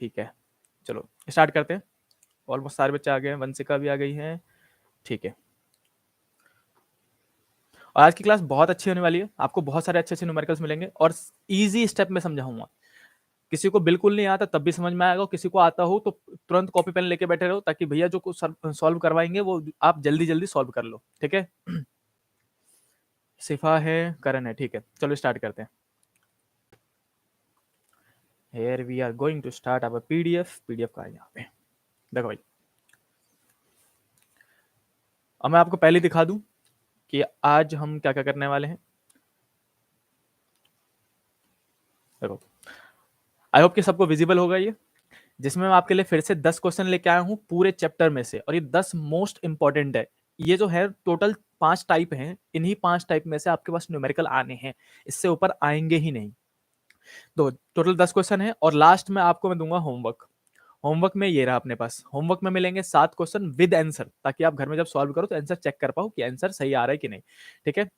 ठीक है, चलो स्टार्ट करते हैं। ऑलमोस्ट सारे बच्चे आ गए हैं, वंशिका भी आ गई है। ठीक है, और आज की क्लास बहुत अच्छी होने वाली है। आपको बहुत सारे अच्छे अच्छे न्यूमेरिकल्स मिलेंगे और इजी स्टेप में समझाऊंगा। किसी को बिल्कुल नहीं आता तब भी समझ में आएगा, किसी को आता हो तो तुरंत कॉपी पेन लेके बैठे रहो, ताकि भैया जो सॉल्व करवाएंगे वो आप जल्दी जल्दी सॉल्व कर लो। ठीक है, सिफा है, करण है। ठीक है, चलो स्टार्ट करते हैं। Here we are going to start our PDF का है यहाँ पे। देखो भाई, अब मैं आपको पहले दिखा दूं कि आज हम क्या क्या करने वाले हैं। देखो, आई होप कि सबको विजिबल होगा ये, जिसमें मैं आपके लिए फिर से 10 क्वेश्चन लेके आया हूं पूरे चैप्टर में से, और ये 10 मोस्ट इंपॉर्टेंट है। ये जो है टोटल 5 टाइप हैं, इन्हीं 5 टाइप में से आपके पास न्यूमेरिकल आने हैं, इससे ऊपर आएंगे ही नहीं। तो टोटल 10 क्वेश्चन है, और लास्ट में आपको मैं दूंगा होमवर्क। होमवर्क में ये रहा अपने पास, होमवर्क में मिलेंगे 7 क्वेश्चन विद आंसर, ताकि आप घर में जब सॉल्व करो तो आंसर चेक कर पाओ कि आंसर सही आ रहा है कि नहीं। ठीक है,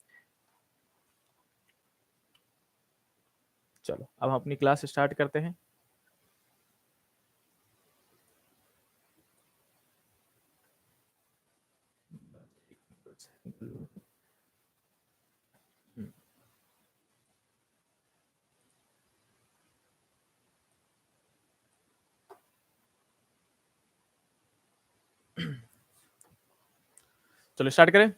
चलो अब हम अपनी क्लास स्टार्ट करते हैं। चलो स्टार्ट करें।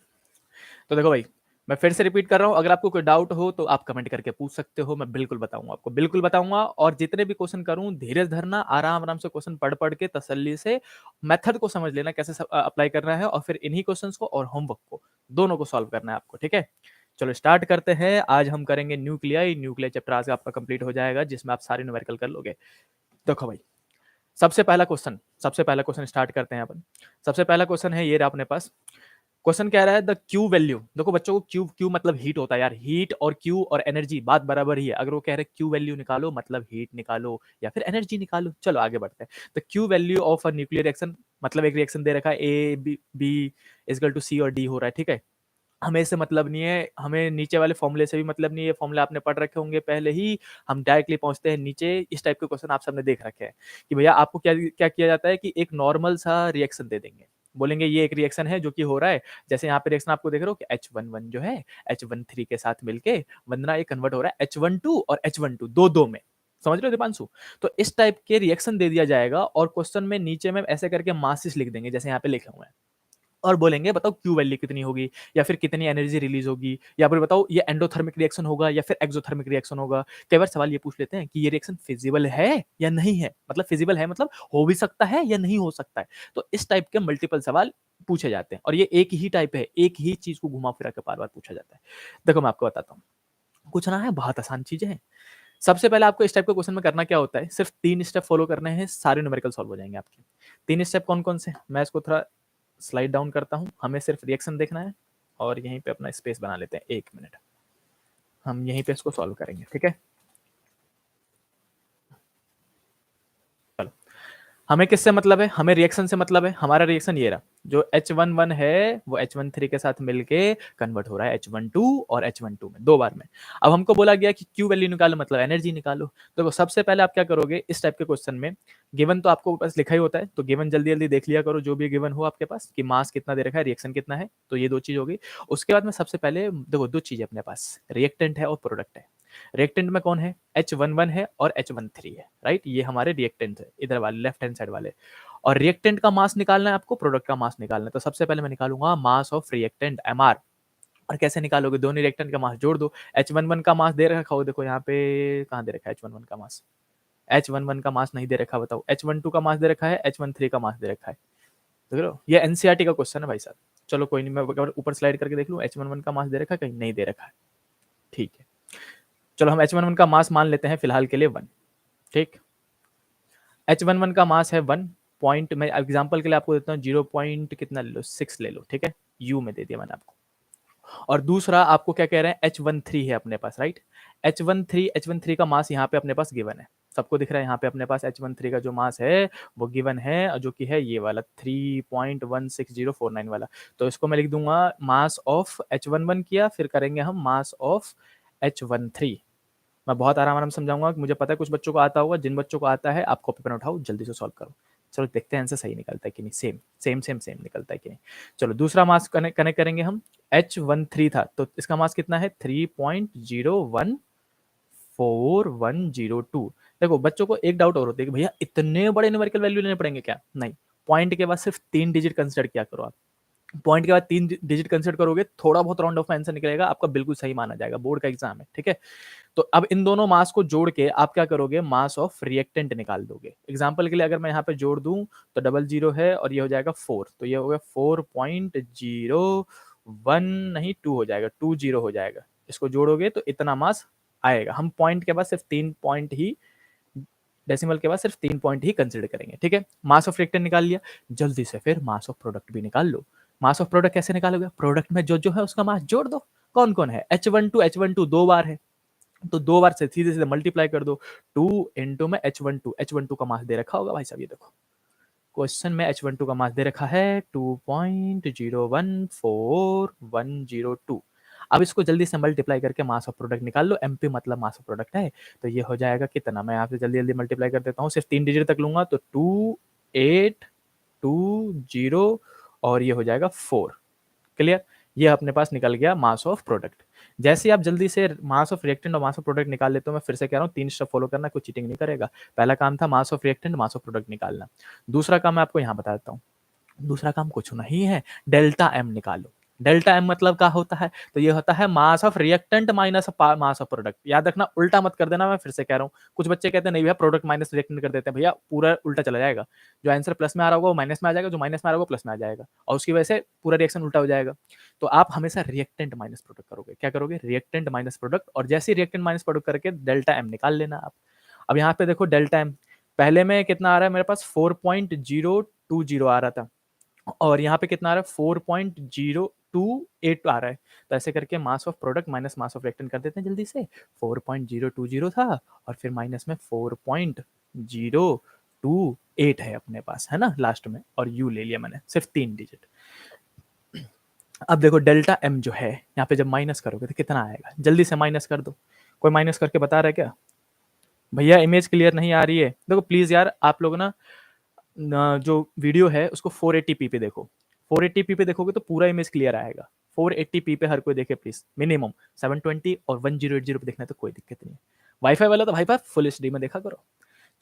तो देखो भाई, मैं फिर से रिपीट कर रहा हूं, अगर आपको कोई डाउट हो तो आप कमेंट करके पूछ सकते हो, मैं बिल्कुल बताऊंगा आपको, बिल्कुल बताऊंगा। और जितने भी क्वेश्चन करूं धीरे धरना, आराम आराम से क्वेश्चन पढ़ पढ़ के तसल्ली से मेथड को समझ लेना कैसे अप्लाई करना है, और फिर इन्हीं क्वेश्चंस को और होमवर्क को दोनों को सॉल्व करना है आपको। ठीक है, चलो स्टार्ट करते हैं। आज हम करेंगे न्यूक्लियाई चैप्टर आज आपका कंप्लीट हो जाएगा, जिसमें आप सारे न्यूमेरिकल कर लोगे। देखो भाई, सबसे पहला क्वेश्चन स्टार्ट करते हैं अपन। सबसे पहला क्वेश्चन है ये रहा अपने पास। क्वेश्चन कह रहा है द क्यू वैल्यू। देखो बच्चों को क्यू क्यू मतलब हीट होता है यार, हीट और क्यू और एनर्जी बात बराबर ही है। अगर वो कह रहे क्यू वैल्यू निकालो मतलब हीट निकालो या फिर एनर्जी निकालो। चलो आगे बढ़ते हैं। The Q value of a nuclear reaction, मतलब एक रिएक्शन दे रखा है ए बी इजकल टू सी और डी हो रहा है। ठीक है, हमें इससे मतलब नहीं है, हमें नीचे वाले फॉर्मूले से भी मतलब नहीं है, फॉर्मूले आपने पढ़ रखे होंगे पहले ही। हम डायरेक्टली पहुंचते हैं नीचे। इस टाइप के क्वेश्चन आप सबने देख रखे हैं कि भैया आपको क्या क्या किया जाता है कि एक नॉर्मल सा रिएक्शन दे देंगे, बोलेंगे ये एक रिएक्शन है जो कि हो रहा है। जैसे यहाँ पे रिएक्शन आपको देख रहे हो कि H11 जो है H13 के साथ मिलके वंदना ये कन्वर्ट हो रहा है H12 और H12 दो दो में। समझ रहे हो दीपांशु? तो इस टाइप के रिएक्शन दे दिया जाएगा, और क्वेश्चन में नीचे में ऐसे करके मासेस लिख देंगे जैसे यहाँ पे लिखे हुए हैं, और बोलेंगे बताओ क्यू वैल्यू कितनी होगी, या फिर कितनी एनर्जी रिलीज होगी, या फिर बताओ ये एंडोथर्मिक रिएक्शन होगा या फिर एक्सोथर्मिक रिएक्शन होगा। कई बार सवाल ये पूछ लेते हैं कि ये रिएक्शन फिजिबल है या नहीं है, मतलब फिजिबल है मतलब हो भी सकता है या नहीं हो सकता है। तो इस टाइप के मल्टीपल सवाल पूछे जाते हैं, और ये एक ही टाइप है, एक ही चीज को घुमा फिरा के बार बार पूछा जाता है। देखो मैं आपको बताता हूँ, कुछ ना है, बहुत आसान चीजें हैं। सबसे पहले आपको इस टाइप के क्वेश्चन में करना क्या होता है, सिर्फ 3 स्टेप फॉलो करने हैं, सारे न्यूमेरिकल सॉल्व हो जाएंगे आपके। 3 स्टेप कौन कौन से, मैं इसको थोड़ा स्लाइड डाउन करता हूं। हमें सिर्फ रिएक्शन देखना है, और यहीं पे अपना स्पेस बना लेते हैं 1 मिनट, हम यहीं पे इसको सॉल्व करेंगे। ठीक है, चलो हमें किससे मतलब है, हमें रिएक्शन से मतलब है। हमारा रिएक्शन ये रहा, जो H11 है वो H13 के साथ मिलके कन्वर्ट हो रहा है H12 और H12 में, दो बार में। अब हमको बोला गया कि क्यू वैल्यू निकालो मतलब एनर्जी निकालो। तो सबसे पहले आप क्या करोगे, इस टाइप के क्वेश्चन में गिवन तो आपको बस लिखा ही होता है, तो गिवन जल्दी जल्दी देख लिया करो, जो भी गिवन हो आपके पास कि मास कितना दे रखा है, रिएक्शन कितना है, तो ये दो चीज होगी। उसके बाद में सबसे पहले देखो दो चीज अपने पास, रिएक्टेंट है और प्रोडक्ट है। रिएक्टेंट में कौन है, H11 है और H13 है, राइट, ये हमारे रिएक्टेंट है इधर वाले लेफ्ट हैंड साइड वाले। और रिएक्टेंट का मास निकालना है आपको, प्रोडक्ट का मास निकालना है। तो सबसे पहले मैं निकालूंगा मास ऑफ रिएक्टेंट MR। और कैसे निकालोगे, दोनों रिएक्टेंट का मास जोड़ दो। H11 का मास दे रखा हो, देखो यहाँ पे कहाँ दे रखा है H11 का मास, H11 का मास नहीं दे रखा, बताओ। H12 का मास दे रखा है, H13 का मास दे रखा है। देख रहे हो, ये एनसीईआरटी का क्वेश्चन है भाई साहब। चलो कोई नहीं, मैं ऊपर स्लाइड करके देख लूँ, H11 का मास दे रखा है, कहीं नहीं दे रखा है। ठीक है, चलो हम H11 का मास मान लेते हैं फिलहाल के लिए 1। ठीक, H11 का मास है 1 पॉइंट, मैं एग्जांपल के लिए आपको देता हूँ 0 पॉइंट कितना ले लो, 6 ले लो। ठीक है, यू में दे दिया मैंने आपको। और दूसरा आपको क्या कह रहे हैं, H13 है अपने पास, राइट। H13 का मास यहाँ पे अपने पास गिवन है, सबको दिख रहा है यहाँ पे अपने पास H13 का जो मास है वो गिवन है, जो कि है ये वाला 3.16049 वाला। तो इसको मैं लिख दूंगा मास ऑफ H11 किया, फिर करेंगे हम मास ऑफ H13। मैं बहुत आराम-आराम से समझाऊँगा, मुझे पता है कुछ बच्चों को आता होगा, जिन बच्चों को आता है आप कॉपी पेन उठाओ, जल्दी से सॉल्व करो। चलो देखते हैं आंसर सही निकलता है कि नहीं, सेम निकलता है कि नहीं। चलो दूसरा मास कनेक्ट करेंगे हम, H13 था, तो इसका मास कितना है 3.0141102। देखो बच्चों को एक डाउट और होता है कि भैया इतने बड़े न्यूमेरिकल वैल्यू लेने पड़ेंगे क्या? नहीं, पॉइंट के बाद सिर्फ 3 डिजिट कंसीडर किया करो आप। पॉइंट के बाद 3 डिजिट कंसीडर करोगे, थोड़ा बहुत राउंड ऑफ में आंसर निकलेगा, आपका बिल्कुल सही माना जाएगा, बोर्ड का एग्जाम है, ठीक है? तो अब इन दोनों मास को जोड़ के आप क्या करोगे, मास ऑफ रिएक्टेंट निकाल दोगे। एग्जाम्पल के लिए अगर मैं यहाँ पे जोड़ दूं तो 00 है और ये हो जाएगा 4, तो ये हो गया 4.01 नहीं 2 हो जाएगा, 20 हो जाएगा। इसको जोड़ोगे तो इतना मास आएगा। हम पॉइंट के बाद सिर्फ 3 पॉइंट ही, डेसिमल के बाद सिर्फ 3 पॉइंट ही कंसिडर करेंगे, ठीक है? मास ऑफ रिएक्टेंट निकाल लिया, जल्दी से फिर मास ऑफ प्रोडक्ट भी निकाल लो। मास ऑफ प्रोडक्ट कैसे निकालोगे? प्रोडक्ट में जो जो है उसका मास जोड़ दो। कौन कौन है? H12 दो बार है, तो 2 बार से सीधे-सीधे मल्टीप्लाई कर दो। 2 इंटू में H12 का मास दे रखा होगा भाई साहब, ये देखो। क्वेश्चन में H12 का मास दे रखा है 2.014102। अब इसको जल्दी से मल्टीप्लाई करके मास ऑफ प्रोडक्ट निकाल लो। एमपी मतलब मास ऑफ प्रोडक्ट है, तो ये हो जाएगा कितना? मैं यहाँ पे जल्दी-जल्दी मल्टीप्लाई कर देता हूँ। सिर्फ 3 डिजिट तक लूँगा तो 2820 और ये हो जाएगा 4। क्लियर? ये अपने पास निकल गया मास ऑफ प्रोडक्ट। जैसे ही आप जल्दी से मास ऑफ रिएक्टेंट और मास ऑफ प्रोडक्ट निकाल लेते हो, मैं फिर से कह रहा हूँ 3 स्टेप फॉलो करना, कोई चीटिंग नहीं करेगा। पहला काम था mass of reactant, mass of product निकालना। दूसरा काम मैं आपको यहाँ बता देता हूँ। दूसरा काम कुछ नहीं है, डेल्टा एम निकालो। डेल्टा एम मतलब क्या होता है? तो ये होता है mass of reactant minus mass of product. याद रखना, उल्टा मत कर देना, मैं फिर से कह रहा हूँ। कुछ बच्चे कहते हैं नहीं भैया प्रोडक्ट माइनस रिएक्टेंट कर देते हैं, भैया पूरा उल्टा चला जाएगा। जो आंसर प्लस में आ रहा होगा वो माइनस में आ जाएगा, जो माइनस में आ रहा होगा वो प्लस में आ जाएगा, और उसकी वजह से पूरा रिएक्शन उल्टा हो जाएगा। तो आप हमेशा रिएक्टेंट माइनस प्रोडक्ट करोगे। क्या करोगे? रिएक्टेंट माइनस प्रोडक्ट, और जैसे ही रिएक्टेंट माइनस प्रोडक्ट करके डेल्टा एम निकाल लेना आप। अब यहाँ पे देखो डेल्टा एम, पहले में कितना आ रहा है मेरे पास 4.020 आ रहा था, और यहाँ पे कितना आ रहा है 4.028 आ रहा है। तो ऐसे करके mass of product minus mass of reactant कर देते हैं जल्दी से। 4.020 था और फिर माइनस में 4.028 है अपने पास, है ना लास्ट में, और यू ले लिया मैंने, सिर्फ 3 डिजिट। अब देखो डेल्टा एम जो है यहाँ पे जब माइनस करोगे तो कितना आएगा? जल्दी से माइनस कर दो। कोई माइनस करके बता रहा है क्या? भैया इमेज क्लियर नहीं आ रही है, देखो प्लीज यार आप लोग ना जो वीडियो है उसको 480p पे देखो। 480p पे देखोगे तो पूरा इमेज क्लियर आएगा। 480p पे हर कोई देखे प्लीज, मिनिमम 720 और 1080 पे देखना है तो कोई दिक्कत नहीं है। वाईफाई वाला तो भाई पास फुल एचडी में देखा करो।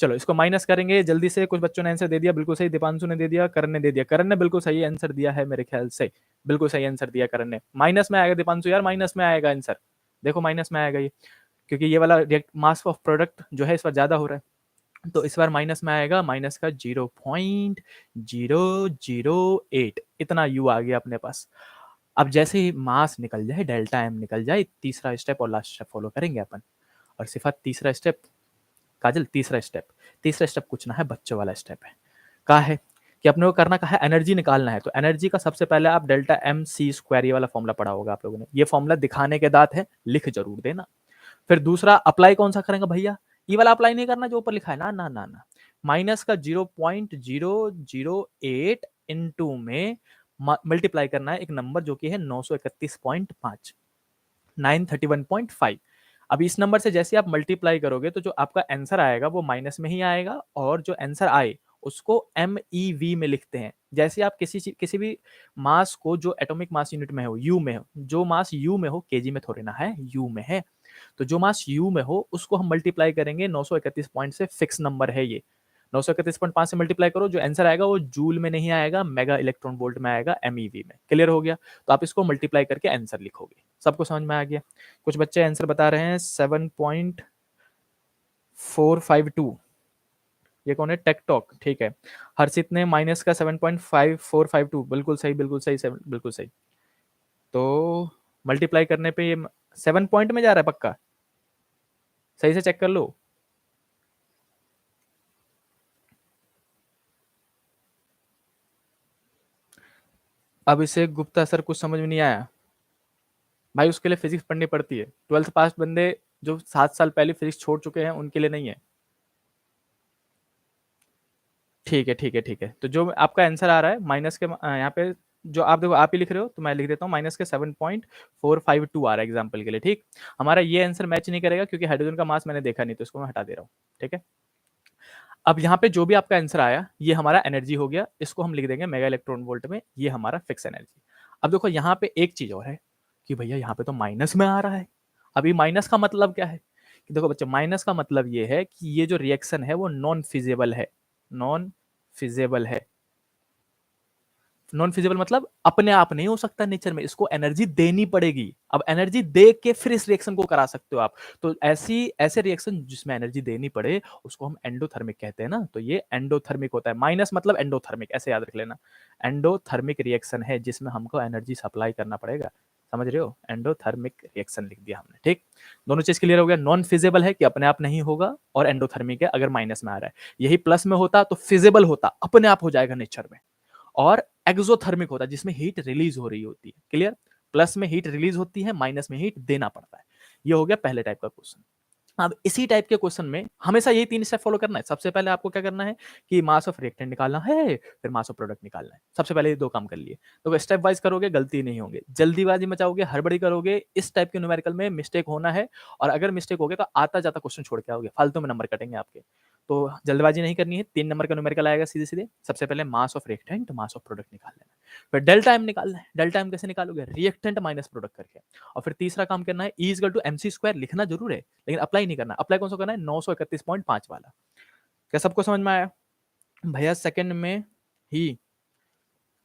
चलो इसको माइनस करेंगे जल्दी से। कुछ बच्चों ने आंसर दे दिया, बिल्कुल सही। दीपांशु ने दे दिया, करण ने दे दिया। करण ने बिल्कुल सही आंसर दिया है मेरे ख्याल से, बिल्कुल सही आंसर दिया करण ने। माइनस में आएगा दीपांशु यार, माइनस में आएगा आंसर, देखो माइनस में आएगा ये, क्योंकि ये वाला मास ऑफ प्रोडक्ट जो है इस बार ज्यादा हो रहा है, तो इस बार माइनस में आएगा, माइनस का 0.008 इतना यू आ गया अपने पास। अब जैसे ही मास निकल जाए, डेल्टा एम निकल जाए, तीसरा स्टेप और लास्ट स्टेप फॉलो करेंगे अपन। और सिर्फ तीसरा स्टेप, काजल तीसरा स्टेप कुछ ना है, बच्चों वाला स्टेप है। कहा है कि अपने को करना कहा है, एनर्जी निकालना है। तो एनर्जी का सबसे पहले आप डेल्टा एम सी स्क्वायर ये वाला फॉर्मूला पढ़ा होगा आप लोगों ने। ये फॉर्मूला दिखाने के दांत है, लिख जरूर देना। फिर दूसरा अप्लाई कौन सा करेंगे भैया? ये वाला अप्लाई नहीं करना जो ऊपर लिखा है ना ना ना ना। माइनस का 0.008 इनटू में मल्टीप्लाई करना है एक नंबर जो कि है 931.5, 931.5। अब इस नंबर से जैसे आप मल्टीप्लाई करोगे तो जो आपका आंसर आएगा वो माइनस में ही आएगा, और जो आंसर आए उसको MeV में लिखते हैं। जैसे आप किसी भी मास को जो एटॉमिक मास यूनिट में हो, यू में हो, जो मास यू में हो, केजी में थोड़े ना है, यू में है, तो जो मास यू में हो उसको हम मल्टीप्लाई करेंगे 931 पॉइंट से। फिक्स नंबर है ये, 931.5 से मल्टीप्लाई करो, जो आंसर आएगा वो जूल में नहीं आएगा, मेगा इलेक्ट्रॉन वोल्ट में आएगा, MeV में। क्लियर हो गया? तो आप इसको मल्टीप्लाई करके आंसर लिखोगे। सबको समझ में आ गया? कुछ बच्चे आंसर बता रहे हैं 7.452। ये कौन है? टेकटॉक, ठीक है। हर्षित ने माइनस का 7.5452, बिल्कुल सही, बिल्कुल सही, बिल्कुल सही। तो मल्टीप्लाई करने पे ये 7 पॉइंट में जा रहा है पक्का? सही से चेक कर लो। अब इसे गुप्ता सर कुछ समझ में नहीं आया भाई, उसके लिए फिजिक्स पढ़नी पड़ती है। 12th पास बंदे जो 7 साल पहले फिजिक्स छोड़ चुके हैं उनके लिए नहीं है। ठीक है ठीक है ठीक है। तो जो आपका आंसर आ रहा है माइनस के यहाँ पे जो आप देखो, आप ही लिख रहे हो तो मैं लिख देता हूँ माइनस के 7.452 आ रहा है एग्जाम्पल के लिए, ठीक। हमारा ये आंसर मैच नहीं करेगा क्योंकि हाइड्रोजन का मास मैंने देखा नहीं, तो इसको मैं हटा दे रहा हूँ, ठीक है। अब यहाँ पे जो भी आपका आंसर आया ये हमारा एनर्जी हो गया, इसको हम लिख देंगे मेगा इलेक्ट्रॉन वोल्ट में, ये हमारा फिक्स एनर्जी। अब देखो यहाँ पे एक चीज और है कि भैया यहाँ पे तो माइनस में आ रहा है। अभी माइनस का मतलब क्या है कि देखो बच्चे, माइनस का मतलब ये है कि ये जो रिएक्शन है वो नॉन फिजिबल है। नॉन फिजिबल है, नॉन फिजिबल मतलब अपने आप नहीं हो सकता नेचर में, इसको एनर्जी देनी पड़ेगी। अब एनर्जी दे के फिर इस रिएक्शन को करा सकते हो आप। तो ऐसे रिएक्शन जिसमें एनर्जी देनी पड़े उसको हम एंडोथर्मिक कहते हैं ना, तो ये एंडोथर्मिक होता है। माइनस मतलब एंडोथर्मिक, ऐसे याद रख लेना। एंडोथर्मिक रिएक्शन है जिसमें हमको एनर्जी सप्लाई करना पड़ेगा, समझ रहे हो। एंडोथर्मिक रिएक्शन लिख दिया हमने, ठीक। दोनों चीज क्लियर हो गया। नॉन फिजिबल है कि अपने आप नहीं होगा, और एंडोथर्मिक है अगर माइनस में आ रहा है। यही प्लस में होता तो फिजिबल होता, अपने आप हो जाएगा नेचर में। और एक्सोथर्मिक होता है जिसमें हीट रिलीज हो रही होती है। क्लियर। प्लस में हीट रिलीज होती है, माइनस में हीट देना पड़ता है। ये हो गया पहले टाइप का क्वेश्चन। अब इसी टाइप के क्वेश्चन में हमेशा यही 3 स्टेप फॉलो करना है। सबसे पहले आपको क्या करना है कि मास ऑफ रिएक्टेंट निकालना है, फिर मास ऑफ प्रोडक्ट निकालना है। सबसे पहले ये 2 काम कर लिए, तो स्टेप वाइज करोगे गलती नहीं होंगे। जल्दीबाजी मचाओगे, हड़बड़ी करोगे, इस टाइप के न्यूमेरिकल में मिस्टेक होना है। और अगर मिस्टेक हो गया तो आता जाता क्वेश्चन छोड़ के आओगे, फालतू में नंबर कटेंगे आपके। तो जल्दबाजी नहीं करनी है। 3 नंबर का न्यूमेरिकल आएगा सीधे सीधे। सबसे पहले mass of reactant, mass of product निकाल लेना है। फिर डेल्टा एम निकालना है। डेल्टा एम कैसे निकालोगे, रिएक्टेंट माइनस प्रोडक्ट करके। और फिर तीसरा काम करना है, E is to MC square लिखना जरूर है, लेकिन अप्लाई नहीं करना। अप्लाई कौन सा करना है, 931.5 वाला। क्या सबको समझ में आया भैया? सेकंड में ही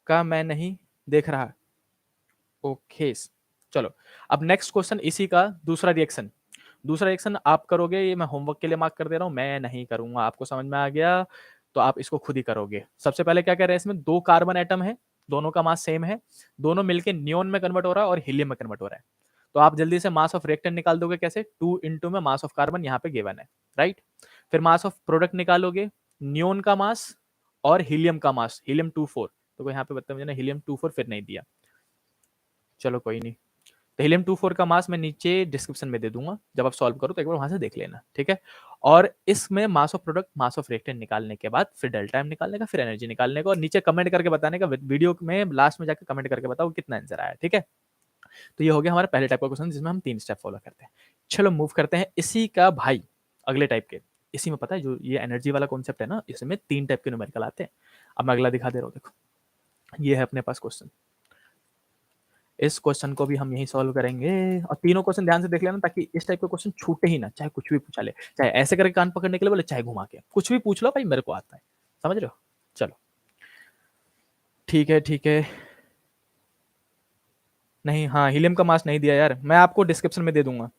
का मैं नहीं देख रहा, ओके। चलो, अब नेक्स्ट क्वेश्चन इसी का दूसरा रिएक्शन। दूसरा रिएक्शन आप करोगे, ये मैं होमवर्क के लिए मार्क कर दे रहा हूं, मैं नहीं करूंगा। आपको समझ में आ गया तो आप इसको खुद ही करोगे। सबसे पहले क्या कर रहे हैं, इसमें 2 कार्बन एटम है, दोनों का मास सेम है, दोनों मिलके नियोन में कन्वर्ट हो रहा है और हीलियम में कन्वर्ट हो रहा है। तो आप जल्दी से मास ऑफ रिएक्टेंट निकाल दोगे कैसे, 2 इंटू में मास ऑफ कार्बन यहाँ पे गिवन है, राइट। फिर मास ऑफ प्रोडक्ट निकालोगे, नियोन का मास और हीलियम का मास, हीलियम 24। तो कोई यहाँ पे बताया मुझे ना, हीलियम 24 फिर नहीं दिया, चलो कोई नहीं। तो हीलियम 24 का मास मैं नीचे डिस्क्रिप्शन में दे दूंगा, जब आप सॉल्व करो तो एक बार वहां से देख लेना, ठीक है। और इसमें mass of product, mass of reactant निकालने के बाद फिर डेल्टा एम निकालने का, फिर एनर्जी निकालने का, और नीचे कमेंट करके बताने का, वीडियो में लास्ट में जाकर कमेंट करके बताओ कितना आंसर आया, ठीक है। तो ये हो गया हमारा पहले टाइप का क्वेश्चन जिसमें हम 3 स्टेप फॉलो करते हैं। चलो मूव करते हैं इसी का भाई अगले टाइप के। इसी में पता है जो ये एनर्जी वाला कॉन्सेप्ट है ना, इसमें 3 टाइप के न्यूमेरिकल आते हैं। अब मैं अगला दिखा दे रहा हूँ, देखो ये है अपने पास क्वेश्चन। इस क्वेश्चन को भी हम यही सॉल्व करेंगे, और तीनों क्वेश्चन ध्यान से देख लेना ताकि इस टाइप के क्वेश्चन छूटे ही ना, चाहे कुछ भी पूछा ले, चाहे ऐसे करके कान पकड़ने के लिए बोले, चाहे घुमा के, कुछ भी पूछ लो भाई, मेरे को आता है, समझ रहे हो। चलो ठीक है, ठीक है। नहीं, हाँ हीलियम का मास नहीं दिया यार, मैं आपको डिस्क्रिप्शन में दे दूंगा।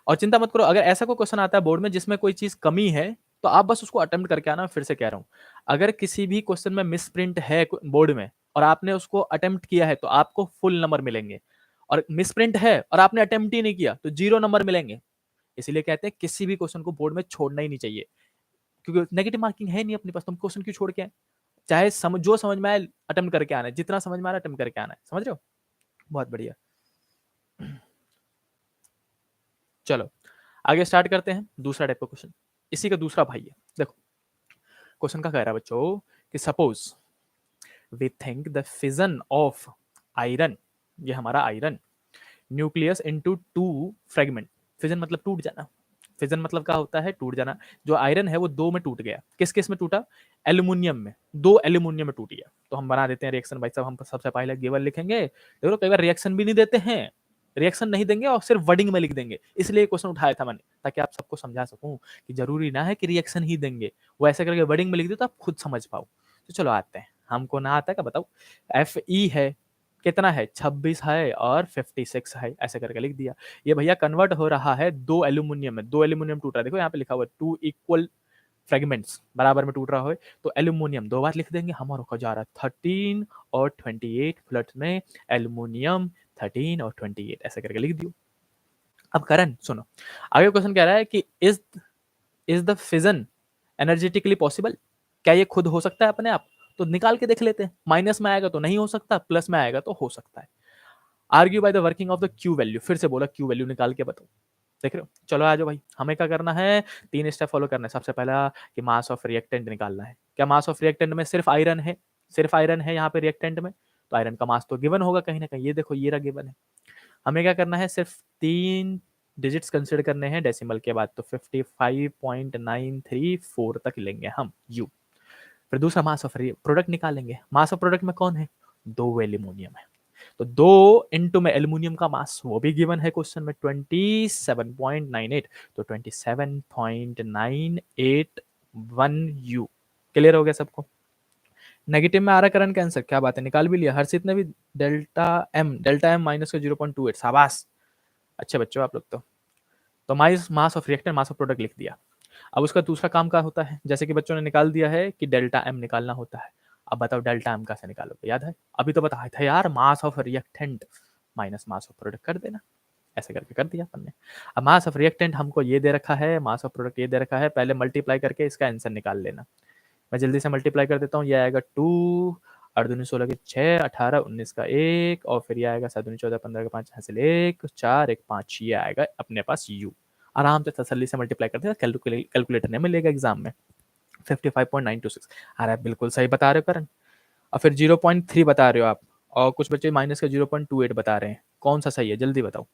और चिंता मत करो, अगर ऐसा कोई क्वेश्चन आता है बोर्ड में जिसमें कोई चीज कमी है तो आप बस उसको अटेम्प्ट करके आना। फिर से कह रहा हूं, अगर किसी भी क्वेश्चन में मिस प्रिंट है बोर्ड में और आपने उसको अटेम्प्ट किया है तो आपको फुल नंबर मिलेंगे, और मिस प्रिंट है और आपने अटेम्प्ट ही नहीं किया तो 0 नंबर मिलेंगे। इसीलिए कहते हैं किसी भी क्वेश्चन को बोर्ड में छोड़ना ही नहीं चाहिए, क्योंकि नेगेटिव मार्किंग है नहीं अपने पास, तुम क्वेश्चन क्यों छोड़ के आए। चाहे जो समझ में आए अटेम्प्ट करके आना है, जितना समझ में आ रहा है अटेम्प्ट करके आना है, समझ रहे हो। बहुत बढ़िया। चलो आगे स्टार्ट करते हैं दूसरा टाइप का क्वेश्चन, इसी का दूसरा भाई है। देखो क्वेश्चन का कह रहा है बच्चों कि suppose we think the fission of iron, ये हमारा iron, nucleus into 2 fragment. Fission मतलब टूट जाना, फिजन मतलब क्या होता है, टूट जाना। जो आयरन है वो 2 में टूट गया, किस किस में टूटा, एल्यूमिनियम में, 2 एल्यूमिनियम में टूट गया। तो हम बना देते हैं रिएक्शन भाई साहब, हम सबसे पहले गिवन लिखेंगे। देखो कई बार रिएक्शन भी नहीं देते हैं, रिएक्शन नहीं देंगे और सिर्फ वर्डिंग में लिख देंगे, इसलिए क्वेश्चन उठाया था मैंने, ताकि आप सबको समझा सकूं कि जरूरी ना है कि रिएक्शन ही देंगे, वो ऐसे करके वर्डिंग में लिख दे तो आप खुद समझ पाओ। तो चलो आते हैं, हमको ना आता है क्या बताओ। एफ ई है, कितना है, 26 है और 56 है, ऐसे करके लिख दिया। ये भैया कन्वर्ट हो रहा है 2 एल्यूमिनियम में, 2 एल्यूमिनियम टूट रहा है, देखो यहाँ पे लिखा हुआ है 2 इक्वल फ्रेगमेंट्स, बराबर में टूट रहा है। तो एल्यूमिनियम 2 बार लिख देंगे, हमारा को जा रहा है 13 और 28 फ्लट में एल्यूमिनियम 13 और 28, ऐसे करके लिख दियो। अब करण सुनो, आगे क्वेश्चन कह रहा है कि is the fission energetically possible, क्या ये खुद हो सकता है अपने आप। तो निकाल के देख लेते हैं, माइनस में आएगा तो नहीं हो सकता, प्लस में आएगा तो हो सकता है। Argue by the working of the Q value, फिर से बोला क्यू वैल्यू निकाल के बताओ, देख रहे हो। चलो आ जाओ भाई, हमें क्या करना है, 3 स्टेप फॉलो करना है। सबसे पहला कि मास ऑफ रिएक्टेंट निकालना है। क्या मास ऑफ रिएक्टेंट में सिर्फ आयरन है, सिर्फ आयरन है यहाँ पे रिएक्टेंट में, तो आयरन का मास तो गिवन होगा कहीं ना कहीं। ये देखो ये रहा गिवन है। हमें क्या करना है, सिर्फ 3 डिजिट्स कंसिडर करने हैं डेसिमल के बाद, तो 55.934 तक लेंगे हम यू। फिर दूसरा मास ऑफ प्रोडक्ट निकालेंगे। मास ऑफ प्रोडक्ट में कौन है, 2 एल्यूमिनियम है, तो 2 इंटू में एल्यूमिनियम का मास वो भी गिवन है क्वेश्चन में 27.98, तो 27.981 यू। क्लियर हो गया सबको। नेगेटिव में आ रहा करंट कैंसर, क्या बात है, निकाल भी लिया हर्षित ने भी। डेल्टा एम माइनस का 0.28, शाबाश, अच्छे बच्चों आप लोग तो mass of reactant mass of product लिख दिया। अब उसका दूसरा काम क्या होता है, जैसे कि बच्चों ने निकाल दिया है कि डेल्टा एम निकालना होता है। अब बताओ डेल्टा एम कैसे निकालोगे, याद है अभी तो बताया था यार, mass of reactant minus mass of product कर देना, ऐसे करके कर दिया अपन ने। अब मास ऑफ रिएक्टेंट हमको ये दे रखा है, मास ऑफ प्रोडक्ट ये दे रखा है, पहले मल्टीप्लाई करके इसका आंसर निकाल लेना। मैं जल्दी से मल्टीप्लाई कर देता हूँ, ये आएगा 2 और 2 16 के 6 18 19 का 1 और फिर ये आएगा 7 2 14 15 का 5 यहाँ से 1 4 1 5, ये आएगा अपने पास यू। आराम से तसल्ली से मल्टीप्लाई करते हैं, कैलकुलेटर ने मिलेगा एग्जाम में 55.926। अरे बिल्कुल सही बता रहे हो करण। और फिर 0.3 बता रहे हो आप, और कुछ बच्चे माइनस का 0.28 बता रहे हैं, कौन सा सही है जल्दी बताओ।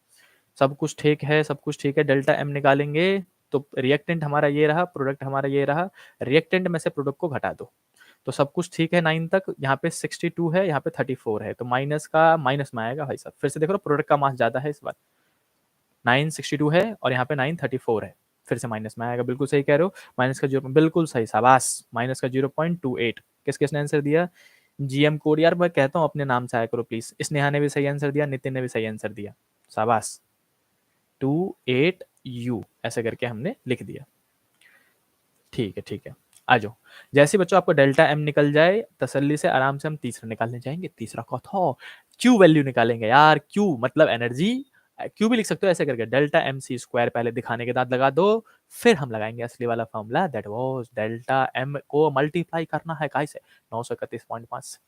सब कुछ ठीक है, सब कुछ ठीक है। डेल्टा एम निकालेंगे तो रिएक्टेंट हमारा ये रहा, प्रोडक्ट हमारा ये रहा, रिएक्टेंट में से प्रोडक्ट को घटा दो, तो सब कुछ ठीक है 9 तक। यहाँ पे 62 है, यहाँ पे 34 है, तो माइनस का माइनस में आएगा भाई साहब। फिर से देख लो प्रोडक्ट का मास ज्यादा है इस बार, 962 है और यहाँ पे 934 है, फिर से माइनस में आएगा। बिल्कुल सही कह रहे हो, माइनस का 0, बिल्कुल सही, शाबाश, माइनस का 0.28। किस किसने आंसर दिया, जीएम कोड, यार मैं कहता हूँ अपने नाम से आया करो प्लीज। स्नेहा ने भी सही आंसर दिया, नितिन ने भी सही आंसर दिया, शाबाश। 28 यू ऐसे करके हमने लिख दिया। ठीक है ठीक है, आ जाओ। जैसे बच्चों आपको डेल्टा एम निकल जाए तसल्ली से आराम से हम तीसरा निकालने जाएंगे। तीसरा कौन था, क्यू वैल्यू निकालेंगे यार, क्यू मतलब एनर्जी। क्यू भी लिख सकते हो ऐसे करके, डेल्टा एम सी स्क्वायर पहले दिखाने के बाद लगा दो, फिर हम लगाएंगे असली वाला formula, that was delta M को मल्टीप्लाई करना है काय से, 931.5 से,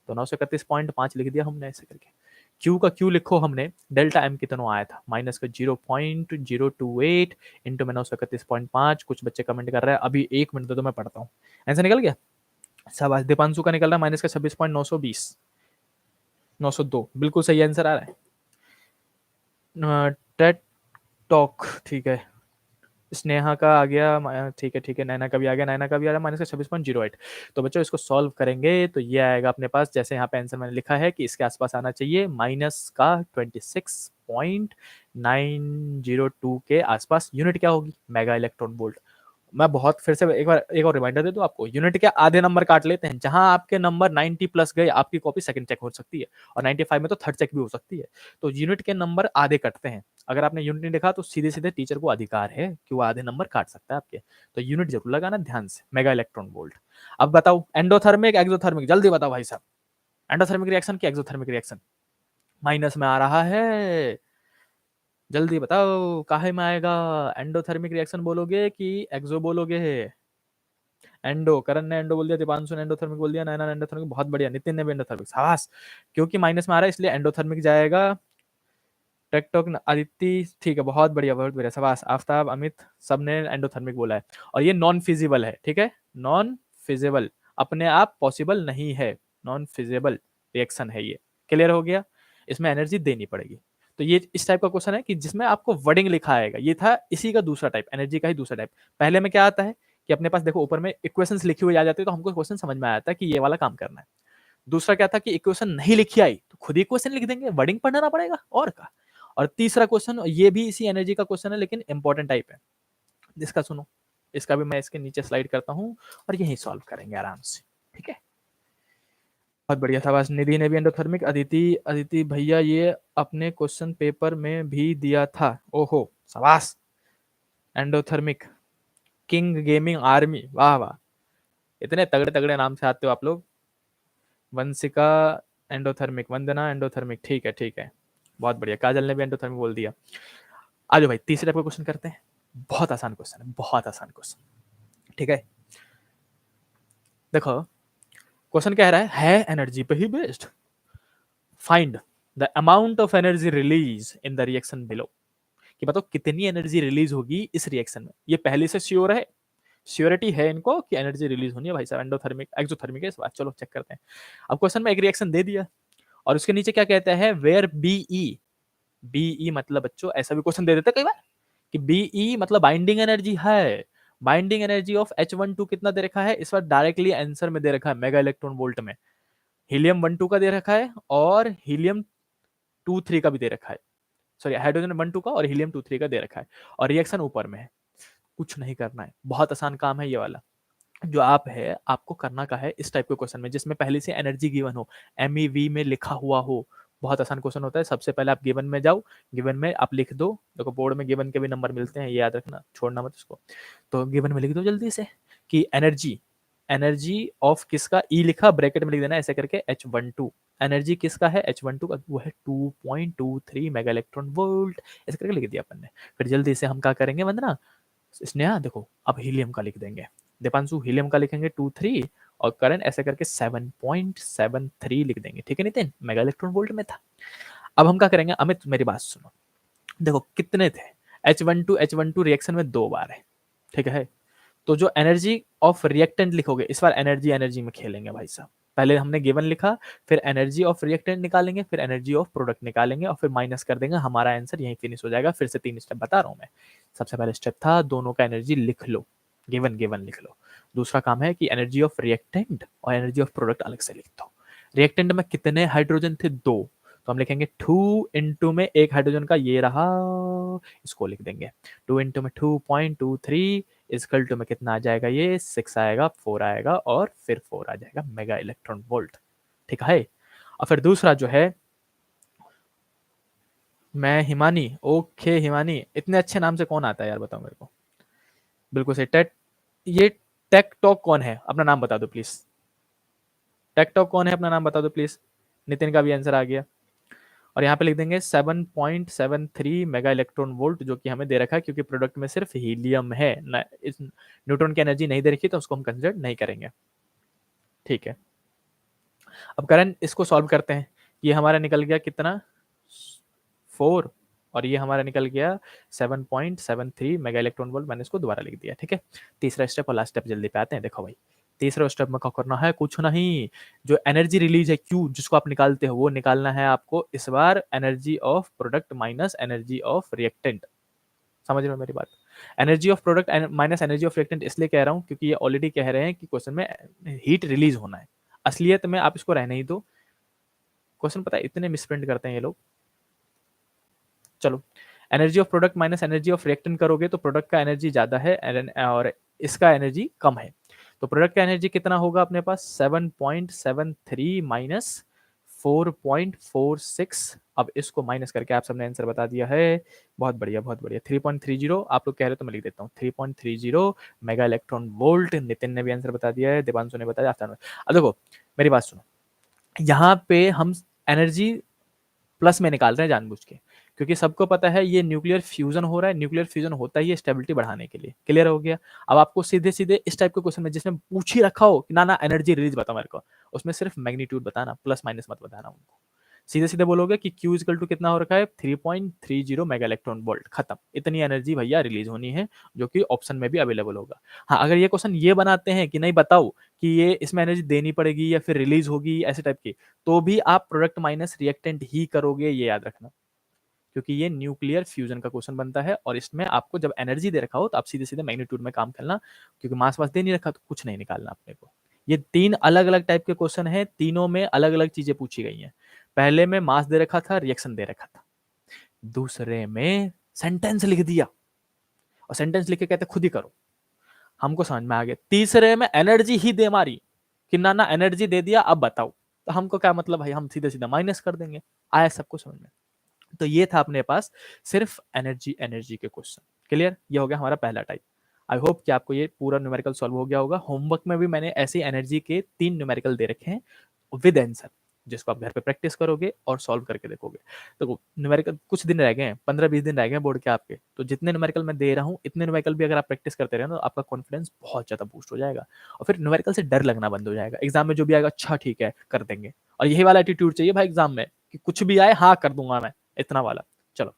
तो 931.5 लिख दिया हमने ऐसे करके। क्यू का क्यू लिखो हमने, डेल्टा एम कितना आया था, माइनस का 0.028 इंटू में 931.5। कुछ बच्चे कमेंट कर रहे हैं, अभी 1 मिनट दो तो मैं पढ़ता हूँ। आंसर निकल गया, सब दीपांशु का निकल रहा है, माइनस का 26.920, 902, बिल्कुल सही आंसर आ रहा है। टेट टॉक ठीक है, स्नेहा का आ गया, ठीक है ठीक है, नैना का भी आ गया, नैना का भी आ रहा है माइनस का 26.08। तो बच्चों इसको सॉल्व करेंगे तो ये आएगा अपने पास, जैसे यहाँ पे आंसर मैंने लिखा है कि इसके आसपास आना चाहिए, माइनस का 26.902 के आसपास। यूनिट क्या होगी, मेगा इलेक्ट्रॉन वोल्ट। मैं बहुत फिर से एक और रिमाइंडर दे दूं आपको, यूनिट के आधे नंबर काट लेते हैं, जहां आपके नंबर 90 प्लस गए आपकी कॉपी सेकंड चेक हो सकती है, और 95 में तो थर्ड चेक भी हो सकती है। तो यूनिट के नंबर आधे कटते हैं, अगर आपने यूनिट नहीं लिखा तो सीधे सीधे टीचर को अधिकार है कि वो आधे नंबर काट सकता है आपके, तो यूनिट जरूर लगाना ध्यान से, मेगा इलेक्ट्रॉन वोल्ट। अब बताओ एंडोथर्मिक एक्सोथर्मिक, जल्दी बताओ भाई साहब, एंडोथर्मिक रिएक्शन की एक्सोथर्मिक रिएक्शन, माइनस में आ रहा है, जल्दी बताओ काहे में आएगा, एंडोथर्मिक रिएक्शन बोलोगे कि एक्सो बोलोगे। एंडो, करण ने एंडो बोल दिया, दीपांशु ने एंडोथर्मिक बोल दिया, नैना ने एंडोथर्मिक, बहुत बढ़िया, नितिन ने भी एंडोथर्मिक, साहस, क्योंकि माइनस में आ रहा है इसलिए एंडोथर्मिक जाएगा। टेकटॉक आदित्य, ठीक है, बहुत बढ़िया बहुत बढ़िया, शाबाश। आफ्ताब, अमित, सबने एंडोथर्मिक बोला है, और ये नॉन फिजिबल है, ठीक है, नॉन फिजिबल, अपने आप पॉसिबल नहीं है, नॉन फिजिबल रिएक्शन है ये। क्लियर हो गया, इसमें एनर्जी देनी पड़ेगी। तो ये इस टाइप का क्वेश्चन है कि जिसमें आपको वर्डिंग लिखा आएगा, ये था इसी का दूसरा टाइप, एनर्जी का ही दूसरा टाइप। पहले में क्या आता है कि अपने पास देखो ऊपर में इक्वेशंस लिखी हुई आ जाती है, तो हमको क्वेश्चन समझ में आता है कि ये वाला काम करना है। दूसरा क्या था कि इक्वेशन नहीं लिखी आई तो खुद ही इक्वेशन लिख देंगे, वर्डिंग पढ़ना ना पड़ेगा और का। और तीसरा क्वेश्चन, ये भी इसी एनर्जी का क्वेश्चन है लेकिन इंपॉर्टेंट टाइप है, जिसका सुनो, इसका भी मैं इसके नीचे स्लाइड करता हूँ और यही सॉल्व करेंगे आराम से, ठीक है। बहुत बढ़िया था, बस निधि ने भी एंडोथर्मिक, अदिति, अदिति भैया ये अपने क्वेश्चन पेपर में भी दिया था, ओहो शाबाश, एंडोथर्मिक, किंग गेमिंग आर्मी, वाह वाह, इतने तगड़े तगड़े नाम से आते हो आप लोग। वंशिका एंडोथर्मिक, वंदना एंडोथर्मिक, ठीक है ठीक है, बहुत बढ़िया, काजल ने भी एंडोथर्मिक बोल दिया। आ जाओ भाई तीसरे टाइप का क्वेश्चन करते हैं, बहुत आसान क्वेश्चन है, बहुत आसान क्वेश्चन, ठीक है। देखो क्वेश्चन कह रहा है एनर्जी पे ही based, find the amount of energy release in the reaction below, कि बताओ कितनी एनर्जी रिलीज होगी इस रिएक्शन में। ये पहले से श्योर है श्योरिटी है इनको कि एनर्जी रिलीज होनी है भाई साहब, एंडोथर्मिक एक्सोथर्मिक है इस बात। चलो चेक करते हैं। अब क्वेश्चन में एक रिएक्शन दे दिया और उसके नीचे क्या कहता है, वेयर बीई, बीई मतलब बच्चों ऐसा भी क्वेश्चन दे देते हैं कई बार कि बीई मतलब बाइंडिंग एनर्जी है। बाइंडिंग एनर्जी ऑफ H12 कितना दे रखा है, इस बार डायरेक्टली आंसर में दे रखा है मेगा इलेक्ट्रॉन वोल्ट में। हीलियम 12 का दे रखा है और हीलियम 23 का भी दे रखा है, सॉरी हाइड्रोजन 12 का और हीलियम 23 का दे रखा है, और रिएक्शन ऊपर में है। कुछ नहीं करना है, बहुत आसान काम है ये वाला। जो आप है आपको करना का है इस टाइप के क्वेश्चन में जिसमें पहले से एनर्जी गिवन हो, एमईवी में लिखा हुआ हो। बहुत आसान क्वेश्चन होता है। सबसे पहले आप गिवन में जाओ, गिवन में आप लिख दो, देखो बोर्ड में गिवन के भी नंबर मिलते हैं, ये याद रखना, छोड़ना मत इसको। तो गिवन में लिख दो जल्दी से कि एनर्जी, एनर्जी ऑफ किसका, ई लिखा ब्रैकेट में लिख देना ऐसे करके H12, एनर्जी किसका है H12 का, वो है 2.23 मेगा इलेक्ट्रॉन वोल्ट, ऐसे करके लिख दिया अपन ने। फिर जल्दी से हम क्या करेंगे वंदना, स्नेहा देखो अब हीलियम का लिख देंगे, दीपांशु हीलियम का लिखेंगे 23 और करण ऐसे करके 7.73 लिख देंगे, ठीक है नितिन, मेगा इलेक्ट्रॉन वोल्ट में था। अब हम क्या करेंगे, अमित मेरी बात सुनो, देखो कितने थे, H12 रिएक्शन में 2 बार है, ठीक है। तो जो एनर्जी ऑफ रिएक्टेंट लिखोगे, इस बार एनर्जी एनर्जी में खेलेंगे भाई साहब। पहले हमने गिवन लिखा, फिर एनर्जी ऑफ रिएक्टेंट निकालेंगे, फिर एनर्जी ऑफ प्रोडक्ट निकालेंगे और फिर माइनस कर देंगे, हमारा आंसर यहीं फिनिश हो जाएगा। फिर से 3 स्टेप बता रहा हूं मैं। सबसे पहले स्टेप था दोनों का एनर्जी लिख लो, गिवन गिवन लिख लो। दूसरा काम है कि एनर्जी ऑफ रिएक्टेंट और एनर्जी ऑफ प्रोडक्ट अलग से लिख दो। रिएक्टेंट में कितने हाइड्रोजन थे, 2, तो हम लिखेंगे 2 इंटू में एक हाइड्रोजन का ये रहा, इसको लिख देंगे 2 इंटू में 2.23 इजकल टू में कितना आ जाएगा, ये 6 आएगा, 4 आएगा और फिर 4 आ जाएगा मेगा इलेक्ट्रॉन वोल्ट, ठीक है। और फिर दूसरा जो है, मैं हिमानी, ओके हिमानी, इतने अच्छे नाम से कौन आता है यार बताओ मेरे को। बिल्कुल सही, टेट, ये टेक टॉक कौन है, अपना नाम बता दो प्लीज। टेक टॉक कौन है, अपना नाम बता दो प्लीज। नितिन का भी आंसर आ गया। और यहाँ पे लिख देंगे 7.73 मेगा इलेक्ट्रॉन वोल्ट, जो कि हमें दे रखा है क्योंकि प्रोडक्ट में सिर्फ हीलियम है ना, इस न्यूट्रॉन की एनर्जी नहीं दे रखी तो उसको हम कंसिडर नहीं करेंगे, ठीक है। अब करण इसको सॉल्व करते हैं। ये हमारा निकल गया कितना, 4, और ये हमारा निकल गया 7.73 मेगा इलेक्ट्रॉन वोल्ट, मैंने इसको दोबारा लिख दिया, ठीक है। तीसरा स्टेप और लास्ट स्टेप जल्दी पे आते हैं। देखो भाई तीसरा स्टेप में क्या करना है, कुछ नहीं, जो एनर्जी रिलीज है क्यू जिसको आप निकालते हो वो निकालना है आपको, इस बार energy of product minus energy of reactant. समझ रहे हो मेरी बात, energy of product minus energy of reactant इसलिए कह रहा हूँ क्योंकि ये ऑलरेडी कह रहे हैं कि क्वेश्चन में हीट रिलीज होना है। असलियत में आप इसको रहने ही दो, क्वेश्चन पता है इतने मिसप्रिंट करते हैं ये लोग। चलो, energy of product minus energy of reactant करोगे तो प्रोडक्ट का एनर्जी ज्यादा है और इसका एनर्जी कम है। तो प्रोडक्ट का एनर्जी कितना होगा अपने पास, 7.73 माइनस 4.46। अब इसको माइनस करके आप सबने आंसर बता दिया है, बहुत बढ़िया बहुत बढ़िया। 3.30 आप लोग कह रहे हो तो मैं लिख देता हूँ, 3.30 मेगा इलेक्ट्रॉन वोल्ट। नितिन ने भी आंसर बता दिया है, देवांशु ने बताया, आफ्तार ने। अब देखो मेरी बात सुनो, यहाँ पे हम एनर्जी प्लस में निकाल रहे हैं जानबूझ के, क्योंकि सबको पता है ये न्यूक्लियर फ्यूजन हो रहा है, न्यूक्लियर फ्यूजन होता ही है स्टेबिलिटी बढ़ाने के लिए। क्लियर हो गया। अब आपको सीधे सीधे इस टाइप के क्वेश्चन में जिसमें पूछ ही रखा हो कि ना ना एनर्जी रिलीज बताओ मेरे को, उसमें सिर्फ मैग्नीट्यूड बताना, प्लस माइनस मत बताना उनको। सीधे सीधे बोलोगे कि Q इक्वल टू कितना हो रखा है, 3.30 मेगा इलेक्ट्रॉन वोल्ट, खत्म, इतनी एनर्जी भैया रिलीज होनी है, जो कि ऑप्शन में भी अवेलेबल होगा। हाँ, अगर ये क्वेश्चन ये बनाते हैं कि नहीं बताओ कि ये इसमें एनर्जी देनी पड़ेगी या फिर रिलीज होगी ऐसे टाइप की, तो भी आप प्रोडक्ट माइनस रिएक्टेंट ही करोगे, ये याद रखना, क्योंकि ये न्यूक्लियर फ्यूजन का क्वेश्चन बनता है और इसमें आपको जब एनर्जी दे रखा हो तो आप सीधे सीधे मैग्नीट्यूड में काम करना, क्योंकि मास वास दे नहीं रखा तो कुछ नहीं निकालना अपने को। ये 3 अलग अलग टाइप के क्वेश्चन है, तीनों में अलग अलग चीजें पूछी गई हैं। पहले में मास दे रखा था, रिएक्शन दे रखा था, दूसरे में सेंटेंस लिख दिया और सेंटेंस लिख के कहते खुद ही करो, हमको समझ में आ गया। तीसरे में एनर्जी ही दे मारी कि ना ना एनर्जी दे दिया अब बताओ, तो हमको क्या मतलब भाई, हम सीधे सीधा माइनस कर देंगे। आया सबको समझ में। तो ये था अपने पास सिर्फ एनर्जी एनर्जी के क्वेश्चन। क्लियर, ये हो गया हमारा पहला टाइप। आई होप कि आपको ये पूरा न्यूमेरिकल सॉल्व हो गया होगा। होमवर्क में भी मैंने ऐसी एनर्जी के 3 न्यूमेरिकल दे रखे हैं विद आंसर, जिसको आप घर पे प्रैक्टिस करोगे और सॉल्व करके देखोगे। तो न्यूमेरिकल कुछ दिन रह गए हैं, 15-20 दिन रह गए हैं बोर्ड के आपके, तो जितने न्यूमेरिकल मैं दे रहा हूँ इतने न्यूमेरिकल भी अगर आप प्रैक्टिस करते रहे तो आपका कॉन्फिडेंस बहुत ज्यादा बूस्ट हो जाएगा और फिर न्यूमेरिकल से डर लगना बंद हो जाएगा। एग्जाम में जो भी आएगा अच्छा ठीक है कर देंगे, और यही वाला एटीट्यूड चाहिए भाई एग्जाम में कि कुछ भी आए हाँ कर दूंगा मैं, इतना वाला। चलो,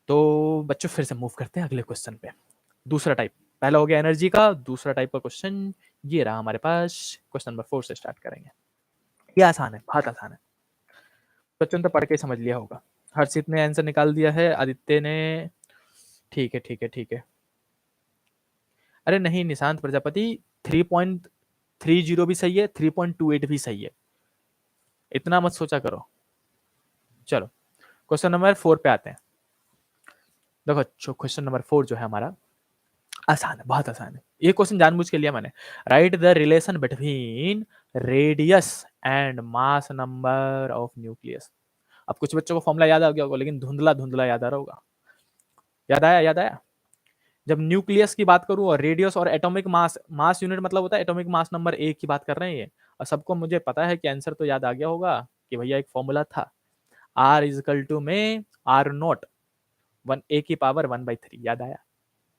तो बच्चों फिर से मूव करते हैं अगले क्वेश्चन पे। दूसरा टाइप, पहला हो गया एनर्जी का। दूसरा टाइप का क्वेश्चन ये रहा हमारे पास। क्वेश्चन नंबर 4 से स्टार्ट करेंगे। ये आसान है, बहुत आसान है। क्वेश्चन तो पढ़ के समझ लिया होगा। हर्षित ने आंसर निकाल दिया है, आदित्य ने। ठीक है ठीक है ठीक है। अरे नहीं, निशांत प्रजापति 3.30 भी सही है, 3.28 भी सही है, इतना मत सोचा करो। चलो क्वेश्चन नंबर 4 पे आते हैं। देखो क्वेश्चन नंबर 4 जो है हमारा आसान है, बहुत आसान है। ये क्वेश्चन जानबूझ के लिया मैंने। Right the relation between radius and mass number of nucleus. अब कुछ बच्चों को फॉर्मूला याद आ गया होगा, लेकिन धुंधला धुंधला याद आ रहा होगा। याद आया, याद आया। जब न्यूक्लियस की बात करूं और रेडियस और एटॉमिक मास, मास यूनिट मतलब होता है एटॉमिक मास नंबर एक की बात कर रहे हैं ये। और सबको मुझे पता है कि आंसर तो याद आ गया होगा कि भैया एक फॉर्मूला था, आर इजकल टू में आर नोट 1 की पावर 1/3। याद आया,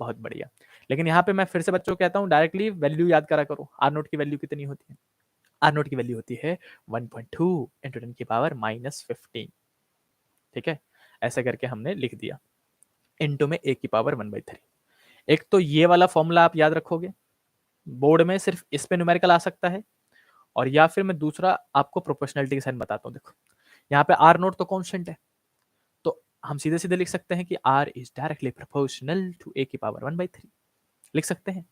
बहुत बढ़िया। लेकिन यहाँ पे मैं फिर से बच्चों को कहता हूँ, डायरेक्टली वैल्यू याद करा करो। आर नोट की वैल्यू कितनी होती है? आर नोट की वैल्यू होती है 1.2 इंटू 10⁻⁻15। ठीक है, ऐसा करके हमने लिख दिया। इंटू में 1 की पावर 1/3। एक तो ये वाला फॉर्मूला आप याद रखोगे, बोर्ड में सिर्फ इस पे न्यूमेरिकल आ सकता है। और या फिर मैं दूसरा आपको प्रोपोर्शनलिटी के साइन बताता हूँ। देखो यहाँ पे आर नोट तो कांस्टेंट है, तो हम सीधे सीधे लिख सकते हैं कि R is directly proportional to 1 की पावर 1/3। लिख सकते हैं।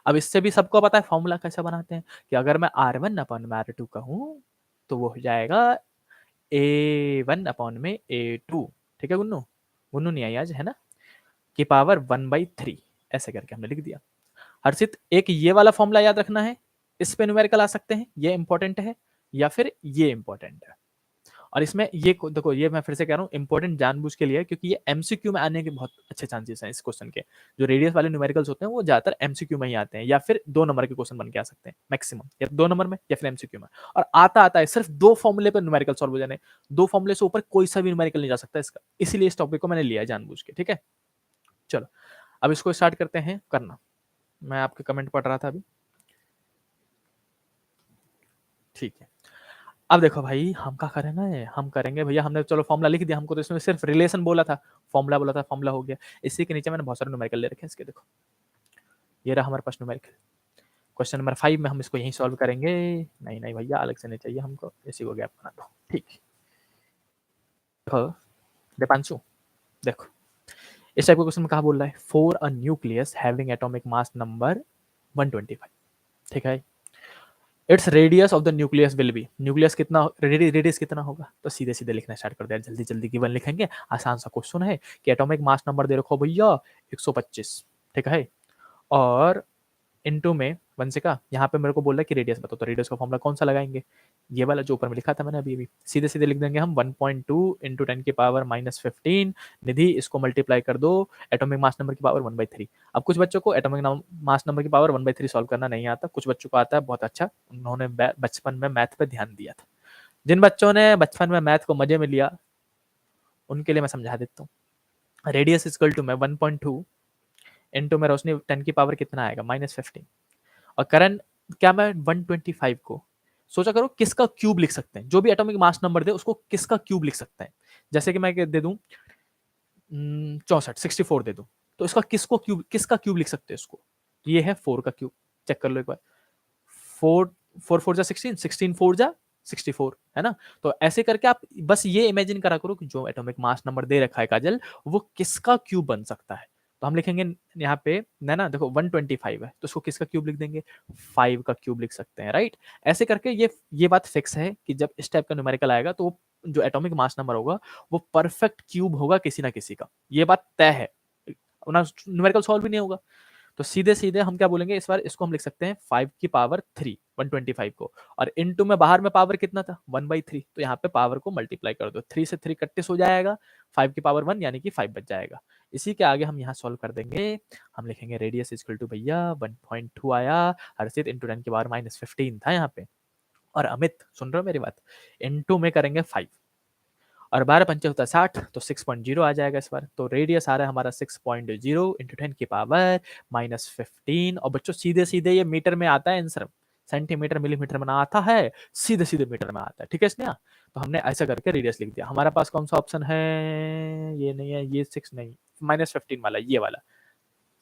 अब इससे भी सबको पता है फॉर्मूला कैसे बनाते हैं, कि अगर मैं R1/R2 कहूँ तो वो हो जाएगा A1/A2। ठीक है गुन्नू, गुन्नू नहीं आई आज है ना, की पावर 1/3 ऐसे करके हमने लिख दिया। हर्षित एक ये वाला फॉर्मूला याद रखना है, इस पे न्यूमेरिकल आ सकते हैं, ये इंपॉर्टेंट है, या फिर ये इंपॉर्टेंट है। और इसमें ये देखो, ये मैं फिर से कह रहा हूँ इंपॉर्टेंट जानबूझ के लिए, क्योंकि ये एमसीक्यू में आने के बहुत अच्छे चांसेस हैं इस क्वेश्चन के। जो रेडियस वाले न्यूमेरिकल्स होते हैं वो ज्यादातर एमसीक्यू में ही आते हैं, या फिर 2 नंबर के क्वेश्चन बन के आ सकते हैं मैक्सिमम, या 2 नंबर में या फिर एमसीक्यू में। और आता है सिर्फ 2 फॉर्मूले पर न्यूमेरिकल सॉल्व हो जाने, 2 फॉर्मूले से ऊपर कोई सा भी न्यूमेरिकल नहीं जा सकता इसका। इसीलिए इस टॉपिक को मैंने लिया है जानबूझ के। ठीक है, चलो अब इसको स्टार्ट करते हैं करना। मैं आपके कमेंट पढ़ रहा था अभी। ठीक है, अब देखो भाई हम क्या करेंगे, हम करेंगे भैया, हमने चलो फॉर्मूला लिख दिया, हमको तो इसमें सिर्फ रिलेशन बोला था, फॉर्मूला बोला था, फॉर्मूला हो गया। इसी के नीचे मैंने बहुत सारे न्यूमेरिकल ले रखे हैं इसके। देखो ये रहा हमारे पास न्यूमेरिकल। क्वेश्चन नंबर 5 में हम इसको यहीं सॉल्व करेंगे। नहीं नहीं भैया, अलग से नहीं चाहिए हमको, इसी को गैप बना दो। ठीक, देखो दीपांशु, देखो इस टाइप का क्वेश्चन में कहा बोल रहा है, for a nucleus having atomic mass number 125। ठीक है, its radius of the nucleus will be, nucleus कितना, रेडियस कितना होगा, तो सीधे सीधे लिखना स्टार्ट कर दिया, जल्दी जल्दी गिवन लिखेंगे। आसान सा क्वेश्चन है कि एटॉमिक मास नंबर दे रखो भैया 125। ठीक है, और इनटू में 1 से का, यहाँ पे मेरे को बोल रहा है कि रेडियस बताओ, तो रेडियस का फॉर्मूला कौन सा लगाएंगे, ये वाला जो ऊपर में लिखा था मैंने अभी अभी। सीधे सीधे लिख देंगे हम 1.2 इंटू 10⁻⁻15। निधि इसको मल्टीप्लाई कर दो एटॉमिक मास नंबर की पावर 1/3। अब कुछ बच्चों को एटॉमिक मास नंबर की पावर 1/3 सॉल्व करना नहीं आता, कुछ बच्चों को आता है, बहुत अच्छा, उन्होंने बचपन में मैथ पे ध्यान दिया था। जिन बच्चों ने बचपन में मैथ को मजे में लिया उनके लिए मैं समझा देता हूँ। रेडियस इक्वल टू में 1.2 इंटू में रोशनी 10 की पावर कितना आएगा -15। और करंट क्या, मैं 125 को सोचा करो किसका क्यूब लिख सकते हैं, जो भी एटॉमिक मास नंबर दे उसको किसका क्यूब लिख सकते हैं। जैसे कि मैं दे दूं 64 दे दूं, तो इसका किसका क्यूब लिख सकते हैं इसको, ये है 4 का क्यूब। चेक कर लो एक बार, 4 4 4 जा 16, 16 4 जा 64 है ना। तो ऐसे करके आप बस ये इमेजिन करा करो कि जो एटॉमिक मास नंबर दे रखा है काजल, वो किसका क्यूब बन सकता है। तो हम लिखेंगे यहाँ पे ना, देखो 125 है तो उसको किसका क्यूब लिख देंगे, 5 का क्यूब लिख सकते हैं, राइट। ऐसे करके ये बात फिक्स है कि जब इस टाइप का न्यूमेरिकल आएगा तो जो एटॉमिक मास नंबर होगा वो परफेक्ट क्यूब होगा किसी ना किसी का, ये बात तय है, न्यूमेरिकल सॉल्व भी नहीं होगा। तो सीधे सीधे हम क्या बोलेंगे इस बार, इसको हम लिख सकते हैं 5 की पावर 3 125 को, और इनटू में बाहर में पावर कितना था 1/3, तो यहाँ पे पावर को मल्टीप्लाई कर दो, 3 से 3 कट्टिस हो जाएगा, 5 की पावर 1 यानी कि 5 बच जाएगा। इसी के आगे हम यहाँ सॉल्व कर देंगे, हम लिखेंगे रेडियस इक्वल टू भैया 1.2 आया, हर्षित इंटू 10 की पावर -15 था यहाँ पे, और अमित सुन रहे हो मेरी बात, इनटू में करेंगे 5, और 12 पंचे होता है 60, तो 6.0 आ जाएगा इस बार। तो रेडियस आ रहा है हमारा 6.0 इंटू 10 की पावर -15। और बच्चों सीधे सीधे ये मीटर में आता है आंसर, सेंटीमीटर मिलीमीटर में ना आता है, सीधे सीधे मीटर में आता है। ठीक है स्नेहा, तो हमने ऐसा करके रेडियस लिख दिया। हमारे पास कौन सा ऑप्शन है, ये नहीं है, ये 6 नहीं, -15 वाला, ये वाला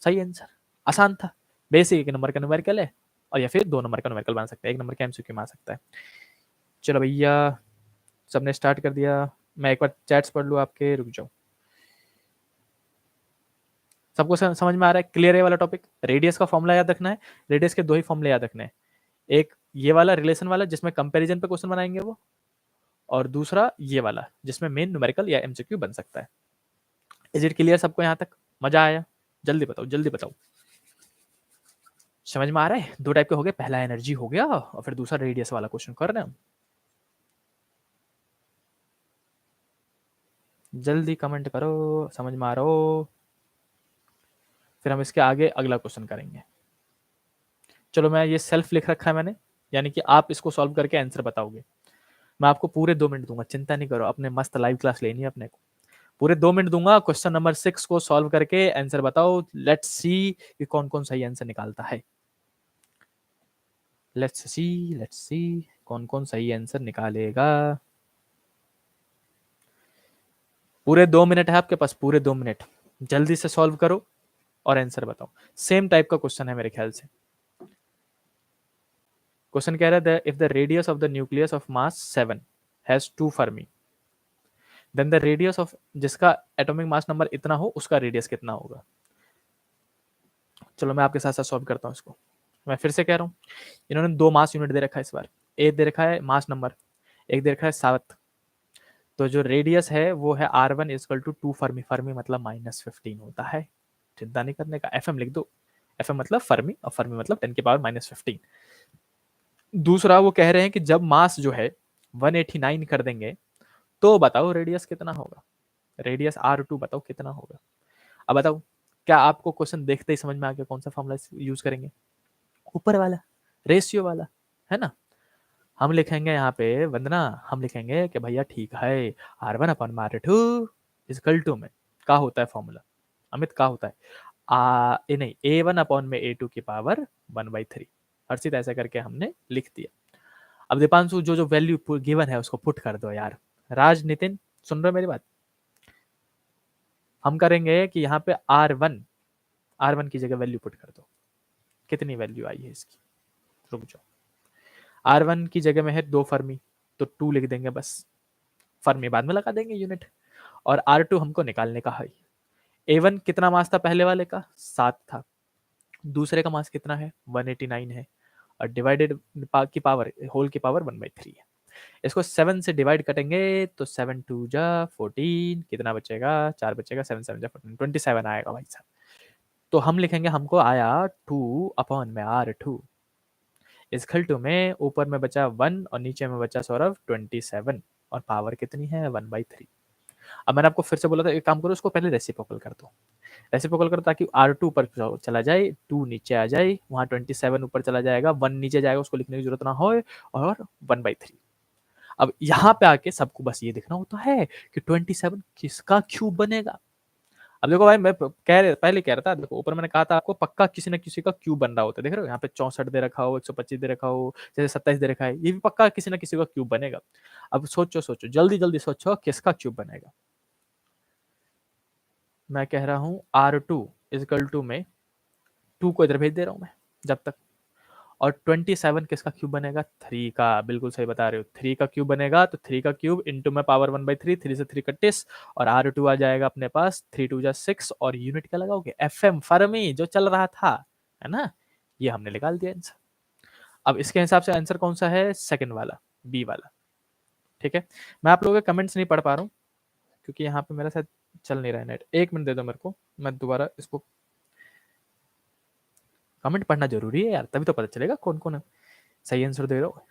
सही आंसर। आसान था, बेसिक 1 नंबर का न्यूमेरिकल है, और या फिर 2 नंबर का न्यूमेरिकल बना सकता है, 1 नंबर का एमसीक्यू में आ सकता है। चलो भैया, सबने स्टार्ट कर दिया, मैं एक बार चैट्स पढ़ लूँ आपके, रुक जाओ। सबको समझ में आ रहा है, क्लियर है वाला टॉपिक? रेडियस का फॉर्मूला याद रखना है, रेडियस के 2 ही फॉर्मूले याद रखने हैं, एक ये वाला रिलेशन वाला जिसमें कंपैरिजन पे क्वेश्चन बनाएंगे वो, और दूसरा ये वाला जिसमें मेन न्यूमेरिकल या एमसीक्यू बन सकता है। इज इट क्लियर सबको यहाँ तक? मजा आया? जल्दी बताओ, जल्दी बताओ। समझ में आ रहा है? 2 टाइप के हो गए, पहला एनर्जी हो गया और फिर दूसरा रेडियस वाला क्वेश्चन कर रहे हैं हम। जल्दी कमेंट करो, समझ में आ रहा हो? फिर हम इसके आगे अगला क्वेश्चन करेंगे। चलो, मैं ये सेल्फ लिख रखा है मैंने, यानी कि आप इसको सॉल्व करके आंसर बताओगे। मैं आपको पूरे 2 मिनट दूंगा, चिंता नहीं करो, अपने मस्त लाइव क्लास लेनी है अपने को। पूरे 2 मिनट दूंगा, क्वेश्चन नंबर 6 को सॉल्व करके आंसर बताओ। लेट्स सी कि कौन कौन सही आंसर निकालता है। लेट्स सी कौन कौन सही आंसर निकालेगा। पूरे 2 मिनट है आपके पास, पूरे 2 मिनट, जल्दी से सॉल्व करो और आंसर बताओ। सेम टाइप का क्वेश्चन है मेरे ख्याल से। क्वेश्चन कह रहा है if the radius of the nucleus of mass 7 has 2 fermi, then the radius of, जिसका एटॉमिक मास नंबर इतना हो उसका रेडियस कितना होगा। चलो मैं आपके साथ साथ सॉल्व करता हूँ इसको। मैं फिर से कह रहा हूँ, इन्होंने 2 मास यूनिट दे रखा है इस बार, एक दे रखा है मास नंबर, एक दे रखा है 7। तो जो रेडियस है वो है R1 equal to 2 Fermi, Fermi मतलब -15 होता है। चिंता नहीं करने का, FM लिख दो, FM मतलब फर्मी और फर्मी मतलब 10 की पावर -15। दूसरा वो कह रहे हैं कि जब मास जो है 189 कर देंगे तो बताओ रेडियस कितना होगा। रेडियस R2 बताओ कितना होगा। अब बताओ, क्या आपको क्वेश्चन देखते ही समझ में आ गया कौन सा फॉर्मूला यूज करेंगे? ऊपर वाला, रेशियो वाला, है ना? हम लिखेंगे यहाँ पे वंदना, हम लिखेंगे कि भैया ठीक है, R1 upon R2 is equal to में क्या होता है फॉर्मूला? अमित क्या होता है? नहीं, A1 अपॉन में A2 की पावर 1/3। हर्षित ऐसा करके हमने लिख दिया। अब दीपांशु जो जो वैल्यू गिवन है उसको पुट कर दो यार। राज, नितिन, सुन रहे हो मेरी बात? हम करेंगे कि यहाँ पे R1 की जगह वैल्यू पुट कर दो। कितनी वैल्यू आई है इसकी? रुक जाओ। R1 की जगह में है 2 फर्मी, तो 2 लिख देंगे बस, फर्मी बाद में लगा देंगे यूनिट। और R2 हमको निकालने का है। A1 कितना मास था पहले वाले का? 7 था। दूसरे का मास कितना है? 189 है, और डिवाइडेड की पावर, होल की पावर 1/3 है। इसको 7 से डिवाइड करेंगे तो 7 2 जा 14, कितना बचेगा? 4 बचेगा, 7 7 जा 14, 27 आएगा भाई साहब। तो हम लिखेंगे हमको आया 2 अपॉन में R2 इजकल टू में, ऊपर में बचा 1 और नीचे में बचा सौरभ 27, और पावर कितनी है? 1/3। अब मैंने आपको फिर से बोला था एक काम करो, उसको पहले रेसिप्रोकल कर दो, रेसिप्रोकल करो ताकि R2 ऊपर चला जाए, 2 नीचे आ जाए, वहां 27 ऊपर चला जाएगा, 1 नीचे जाएगा, उसको लिखने की जरूरत ना हो, और 1/3। अब यहाँ पे आके सबको बस ये देखना होता है कि 27 किसका क्यूब बनेगा। अब देखो भाई, मैं पहले कह रहा था, देखो ऊपर मैंने कहा था आपको पक्का किसी न किसी का क्यूब बन रहा होता है। देख रहे हो यहाँ पे 64 दे रखा हो, 125 दे रखा हो, जैसे 27 दे रखा है, ये भी पक्का किसी न किसी का क्यूब बनेगा। अब सोचो सोचो, जल्दी जल्दी सोचो किसका क्यूब बनेगा। मैं कह रहा हूँ R2 इजकल टू में 2 को इधर भेज दे रहा हूँ मैं जब तक, और 27 किसका क्यूब बनेगा? 3 का। बिल्कुल सही बता रहे हो, 3 का क्यूब बनेगा, तो 3 का क्यूब इंटू में पावर 1/3, 3 से 3 31, और R2 आ जाएगा अपने पास 3 2 जा 6, और यूनिट क्या लगाओगे? FM, फर्मी, जो चल रहा था, है ना? ये हमने निकाल दिया आंसर। अब इसके हिसाब से आंसर कौन सा है? सेकंड वाला, बी वाला। ठीक है, मैं आप लोगों के कमेंट्स नहीं पढ़ पा रहा हूँ क्योंकि यहाँ पे मेरा शायद चल नहीं रहा है नेट। 1 मिनट दे दो मेरे को, मैं दोबारा इसको, कमेंट पढ़ना जरूरी है यार, तभी तो पता चलेगा कौन कौन सही आंसर दे रहा हो।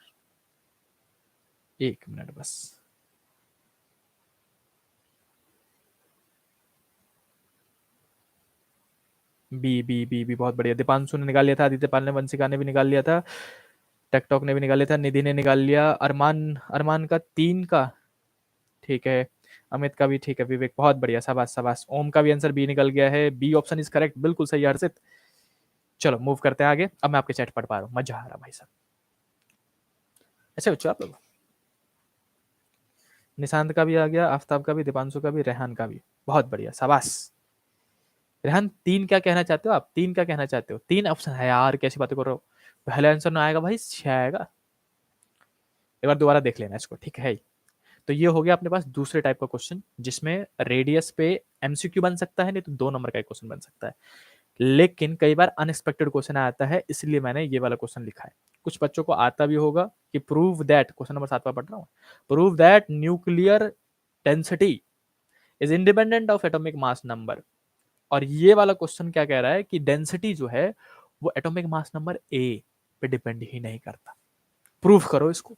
1 मिनट बस। बी बी बी बी बहुत बढ़िया, दीपांशु ने निकाल लिया था, आदित्य पाल ने, वंशिका ने भी निकाल लिया था, टेकटॉक ने भी निकाल लिया था, निधि ने निकाल लिया, अरमान, अरमान का 3 का, ठीक है, अमित का भी ठीक है, विवेक बहुत बढ़िया, शाबाश शाबाश। ओम का भी आंसर बी निकल गया है, बी ऑप्शन इज करेक्ट, बिल्कुल सही हर्षित। चलो मूव करते हैं आगे। अब मैं आपके चैट पढ़ पा रहा हूँ, मजा आ रहा भाई साहब। अच्छा बच्चों, आप लोग, निशांत का भी आ गया, आफ्ताब का भी, दीपांशु का भी, रेहान का भी, बहुत बढ़िया, शाबाश। रेहान 3 क्या कहना चाहते हो आप? 3 क्या कहना चाहते हो? 3 ऑप्शन है यार, कैसी बातें कर रहे हो? पहले आंसर ना आएगा भाई, 6 आएगा। एक बार दोबारा देख लेना इसको, ठीक है? तो ये हो गया अपने पास दूसरे टाइप का क्वेश्चन, जिसमें रेडियस पे एमसीक्यू बन सकता है, नहीं तो 2 नंबर का एक क्वेश्चन बन सकता है। लेकिन कई बार अनएक्सपेक्टेड क्वेश्चन आता है, इसलिए मैंने ये वाला क्वेश्चन लिखा है। कुछ बच्चों को आता भी होगा कि प्रूव दैट, क्वेश्चन नंबर 7 पर पढ़ रहा हूँ, prove that nuclear density is independent of atomic mass number. और ये वाला क्वेश्चन क्या कह रहा है कि डेंसिटी जो है वो एटॉमिक मास नंबर ए पे डिपेंड ही नहीं करता। प्रूफ करो इसको,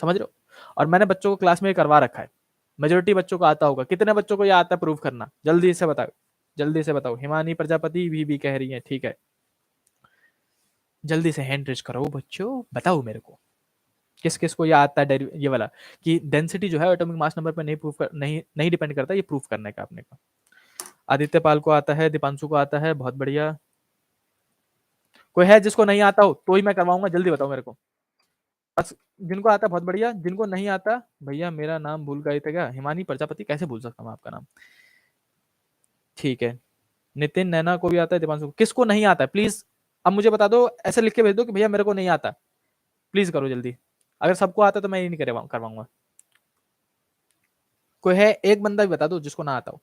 समझ रहे हो? और मैंने बच्चों को क्लास में करवा रखा है, मेजोरिटी बच्चों को आता होगा। कितने बच्चों को ये आता है प्रूफ करना? जल्दी से बताओ, जल्दी से बताओ। हिमानी प्रजापति भी कह रही है, ठीक है, जल्दी से हैंड रेज करो बच्चों, बताओ मेरे को किस किस को ये आता है ये वाला कि डेंसिटी जो है एटॉमिक मास नंबर पर नहीं डिपेंड करता। ये प्रूफ करने का आपने का। आदित्य पाल को आता है, दीपांशु को आता है, बहुत बढ़िया। कोई है जिसको नहीं आता हो तो ही मैं करवाऊंगा, जल्दी बताओ मेरे को। बस जिनको आता है बहुत बढ़िया, जिनको नहीं आता भैया मेरा नाम भूल गए थे क्या? हिमानी प्रजापति कैसे भूल सकता हूँ आपका नाम? ठीक है, नितिन नैना को भी आता है, दीपांशु को। किसको नहीं आता है प्लीज अब मुझे बता दो, ऐसे लिख के भेज दो कि भैया मेरे को नहीं आता। प्लीज करो जल्दी, अगर सबको आता तो मैं ये नहीं करवाऊंगा। कोई है एक बंदा भी बता दो जिसको ना आता हो।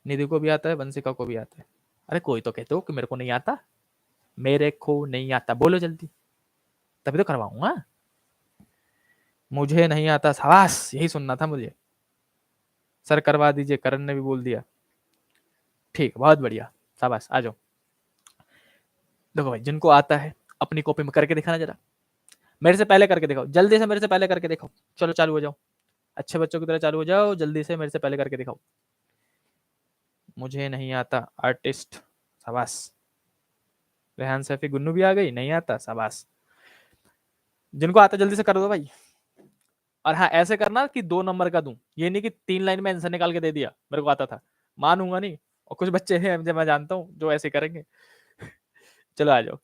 निधि को भी आता है, वंशिका को भी आता है। अरे कोई तो कहते हो कि मेरे को नहीं आता, मेरे को नहीं आता, बोलो जल्दी, तभी तो करवाऊंगा। मुझे नहीं आता, शाबाश, यही सुनना था मुझे। सर करवा दीजिए, करण ने भी बोल दिया। ठीक, बहुत बढ़िया, शाबाश, आ जाओ। देखो भाई, जिनको आता है अपनी कॉपी में करके दिखाना जरा, मेरे से पहले करके दिखाओ, जल्दी से मेरे से पहले करके दिखाओ। चलो चालू हो जाओ, अच्छे बच्चों की तरह चालू हो जाओ, जल्दी से मेरे से पहले करके दिखाओ। मुझे नहीं आता, आर्टिस्ट, शाबाश। रेहान सैफी, गुन्नू भी आ गई, नहीं आता, शाबाश। जिनको आता जल्दी से कर दो भाई। और हाँ, ऐसे करना कि 2 नंबर का दूं, ये नहीं कि 3 लाइन में आंसर निकाल के दे दिया, मेरे को आता था, मानूंगा नहीं। और कुछ बच्चे हैं जो मैं जानता हूँ जो ऐसे करेंगे। चलो आ जाओ,